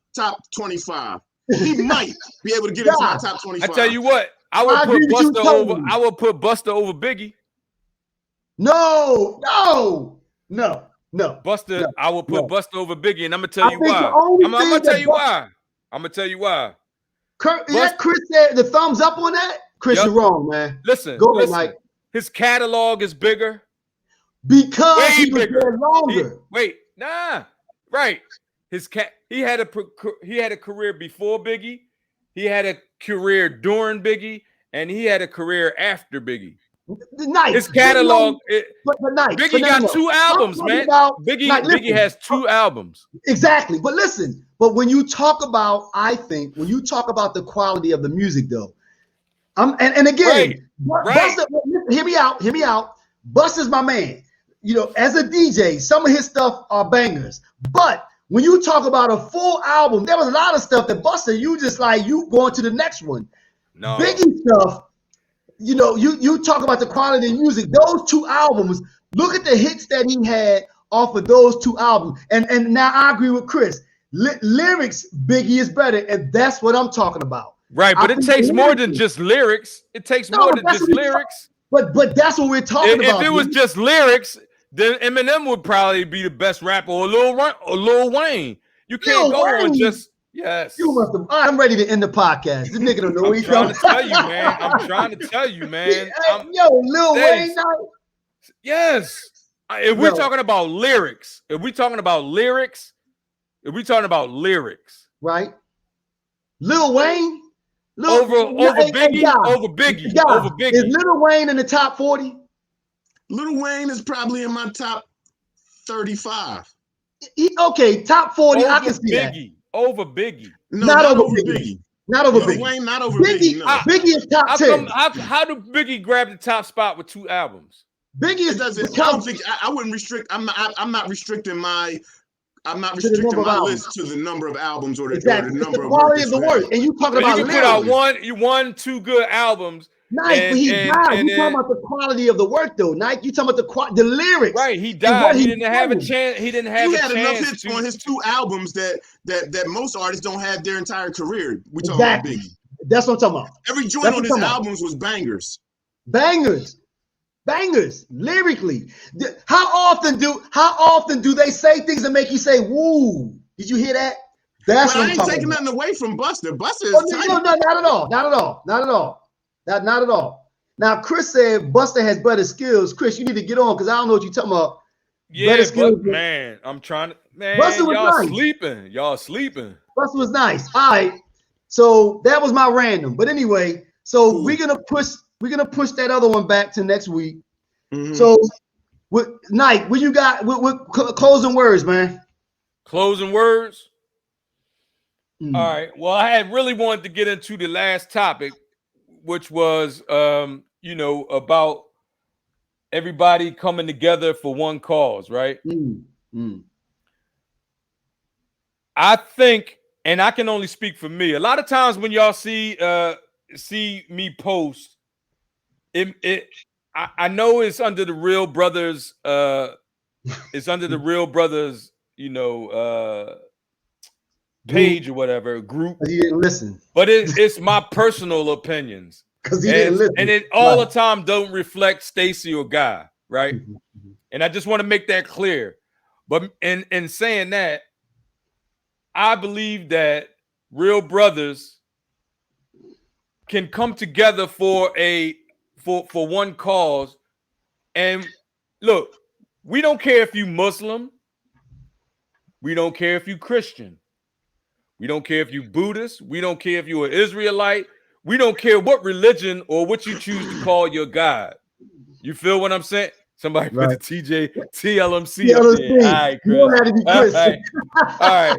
[SPEAKER 1] 25. He might be able to get into my top 25.
[SPEAKER 2] I tell you what, I would put Busta over Biggie.
[SPEAKER 3] No.
[SPEAKER 2] Busta, I would put Busta over Biggie, and I'm gonna tell you why. I'm gonna tell you why. I'm gonna tell you why.
[SPEAKER 3] Chris said the thumbs up on that. Chris, you're wrong, man.
[SPEAKER 2] Listen,
[SPEAKER 3] Mike.
[SPEAKER 2] His catalog is bigger
[SPEAKER 3] because he was there longer.
[SPEAKER 2] Right. He had a career before Biggie. He had a career during Biggie, and he had a career after Biggie.
[SPEAKER 3] Nice.
[SPEAKER 2] His catalog,
[SPEAKER 3] but nice.
[SPEAKER 2] Biggie got 2 albums, man. Biggie has 2 albums.
[SPEAKER 3] Exactly. But listen, when you talk about the quality of the music, though, and again, Busta, hear me out. Busta's my man. You know, as a DJ, some of his stuff are bangers. But when you talk about a full album, there was a lot of stuff that Busta, you going to the next one.
[SPEAKER 2] No.
[SPEAKER 3] Biggie stuff. You know, you talk about the quality of music. Those 2 albums, look at the hits that he had off of those 2 albums. And now I agree with Chris. Lyrics, Biggie is better, and that's what I'm talking about.
[SPEAKER 2] Right, but it takes more than just lyrics. It takks more than just lyrics.
[SPEAKER 3] But that's what we're talking about.
[SPEAKER 2] If it was just lyrics, then Eminem would probably be the best rapper, or Lil Wayne. You can't go on just. Yes.
[SPEAKER 3] You must have. I'm ready to end the podcast. This nigga don't know what he's
[SPEAKER 2] trying to tell you, man. I'm trying to tell you, man.
[SPEAKER 3] Lil Wayne.
[SPEAKER 2] Yes. If we're talking about lyrics,
[SPEAKER 3] right? Lil Wayne.
[SPEAKER 2] Over Biggie.
[SPEAKER 3] Is Lil Wayne in the top 40?
[SPEAKER 1] Lil Wayne is probably in my top 35.
[SPEAKER 3] Top 40.
[SPEAKER 2] Over
[SPEAKER 3] I can see
[SPEAKER 2] Biggie. Over Biggie.
[SPEAKER 1] No, not over Biggie.
[SPEAKER 3] Not over Biggie.
[SPEAKER 1] Wayne, not over Biggie. No.
[SPEAKER 3] Biggie is top 10.
[SPEAKER 2] How do Biggie grab the top spot with 2 albums?
[SPEAKER 3] Biggie
[SPEAKER 1] It doesn't. I don't think I wouldn't restrict. I'm not restricting my. I'm not restricting my list to the number of albums or the,
[SPEAKER 3] exactly.
[SPEAKER 1] or the number
[SPEAKER 3] the
[SPEAKER 1] of
[SPEAKER 3] quality of the
[SPEAKER 1] records.
[SPEAKER 3] work. And you talking about
[SPEAKER 2] you can put out one, 2 good albums.
[SPEAKER 3] Nike, but he died. You talking about the quality of the work, though. Nike, you talking about the lyrics.
[SPEAKER 2] Right, he died. He didn't have a chance. He didn't have a chance.
[SPEAKER 1] He had enough hits on his 2 albums that most artists don't have their entire career. We talking about Biggie.
[SPEAKER 3] That's what I'm talking about.
[SPEAKER 1] Every joint on his albums was bangers.
[SPEAKER 3] Bangers. Lyrically. How often do they say things that make you say, "Woo"? Did you hear that? That's
[SPEAKER 1] but
[SPEAKER 3] what
[SPEAKER 1] I ain't taking nothing away from Buster. Buster is
[SPEAKER 3] no, not at all. Not at all. Now, Chris said Buster has better skills. Chris, you need to get on because I don't know what you're talking about.
[SPEAKER 2] Yeah, but man, I'm trying to. Man, y'all sleeping.
[SPEAKER 3] Buster was nice. All right. So that was my random. But anyway, so we're gonna push that other one back to next week. So Nike, what you got? What closing words, man?
[SPEAKER 2] Closing words. All right. Well, I had really wanted to get into the last topic, which was about everybody coming together for one cause, right? I think, and I can only speak for me. A lot of times when y'all see me post, I know it's under the Real Brothers. It's under the Real Brothers, page or whatever group.
[SPEAKER 3] He didn't listen,
[SPEAKER 2] but it's my personal opinions
[SPEAKER 3] because he didn't listen,
[SPEAKER 2] and it all the time don't reflect Stacy or Guy, right? And I just want to make that clear. But in saying that, I believe that real brothers can come together for one cause. And look, we don't care if you Muslim, we don't care if you Christian, we don't care if you Buddhist, we don't care if you're an Israelite, we don't care what religion or what you choose to call your God. You feel what I'm saying? Somebody put the TLMC up there. All right, Chris.
[SPEAKER 3] You know how to be Chris.
[SPEAKER 2] All right.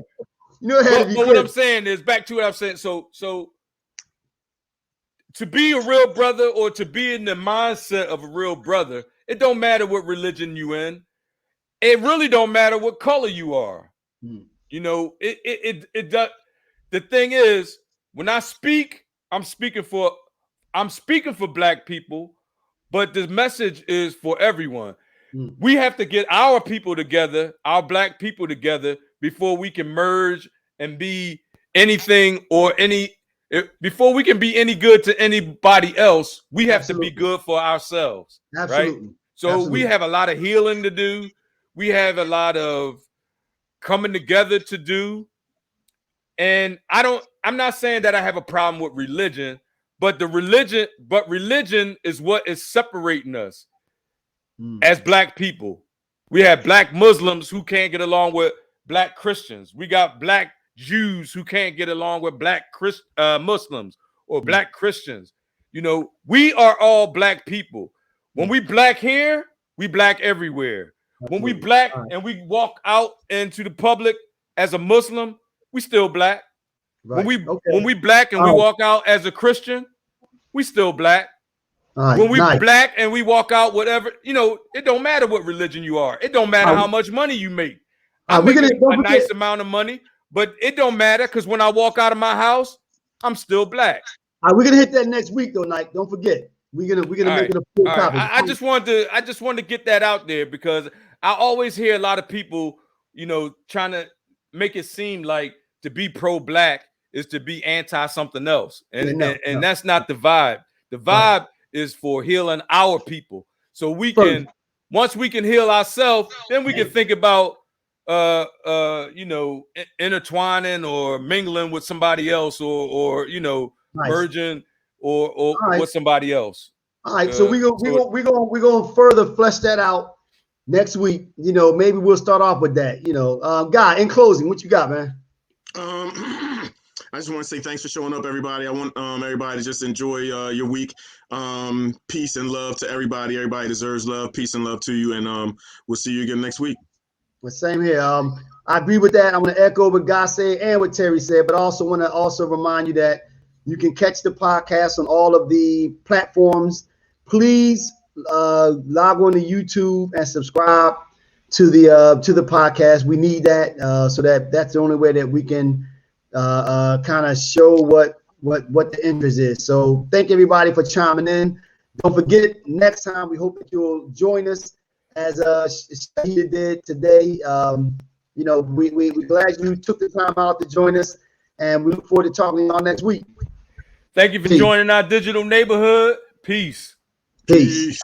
[SPEAKER 3] You know how to be
[SPEAKER 2] But what I'm saying is, back to what I'm saying. So to be a real brother, or to be in the mindset of a real brother, it don't matter what religion you in. It really don't matter what color you are. You know, it does. The thing is, when I speak, I'm speaking for Black people, but the message is for everyone. We have to get our people together, our Black people together, before we can merge and be anything or before we can be any good to anybody else. We have to be good for ourselves. Right? So we have a lot of healing to do. We have a lot of coming together to do. And I'm not saying that I have a problem with religion, but religion is what is separating us as Black people. We have Black Muslims who can't get along with Black Christians. We got Black Jews who can't get along with Black Muslims or Black Christians. You know, we are all Black people. When we Black here, we Black everywhere. When we Black and we walk out into the public as a Muslim, we still Black. When we Black and we walk out as a Christian, we still Black. When we Black and we walk out, whatever, it don't matter what religion you are. It don't matter how much money you make. I make a nice amount of money, but it don't matter, because when I walk out of my house, I'm still Black.
[SPEAKER 3] All right, we're gonna hit that next week though, Nike. Don't forget. We're gonna make it a full topic.
[SPEAKER 2] I just wanted to get that out there, because I always hear a lot of people, trying to make it seem like to be pro-Black is to be anti something else. And that's not the vibe. The vibe is for healing our people. So we can, once we can heal ourselves, then we can think about intertwining or mingling with somebody else, or merging or with somebody else.
[SPEAKER 3] All right, so we're gonna further flesh that out next week. Maybe we'll start off with that. Guy, in closing, what you got, man?
[SPEAKER 1] I just want to say thanks for showing up, everybody. I want everybody to just enjoy your week. Peace and love to everybody. Everybody deserves love. Peace and love to you, and we'll see you again next week.
[SPEAKER 3] Well, same here. I agree with that. I'm going to echo what Guy said and what Terry said, but I also want to remind you that you can catch the podcast on all of the platforms. Please log on to YouTube and subscribe to the podcast. We need that so that's the only way that we can kind of show what the interest is. So thank everybody for chiming in. Don't forget, next time we hope that you'll join us as Shahida did today. You know, we're glad you took the time out to join us, and we look forward to talking to y'all next week.
[SPEAKER 2] Thank you for joining our digital neighborhood. Peace.
[SPEAKER 3] Peace.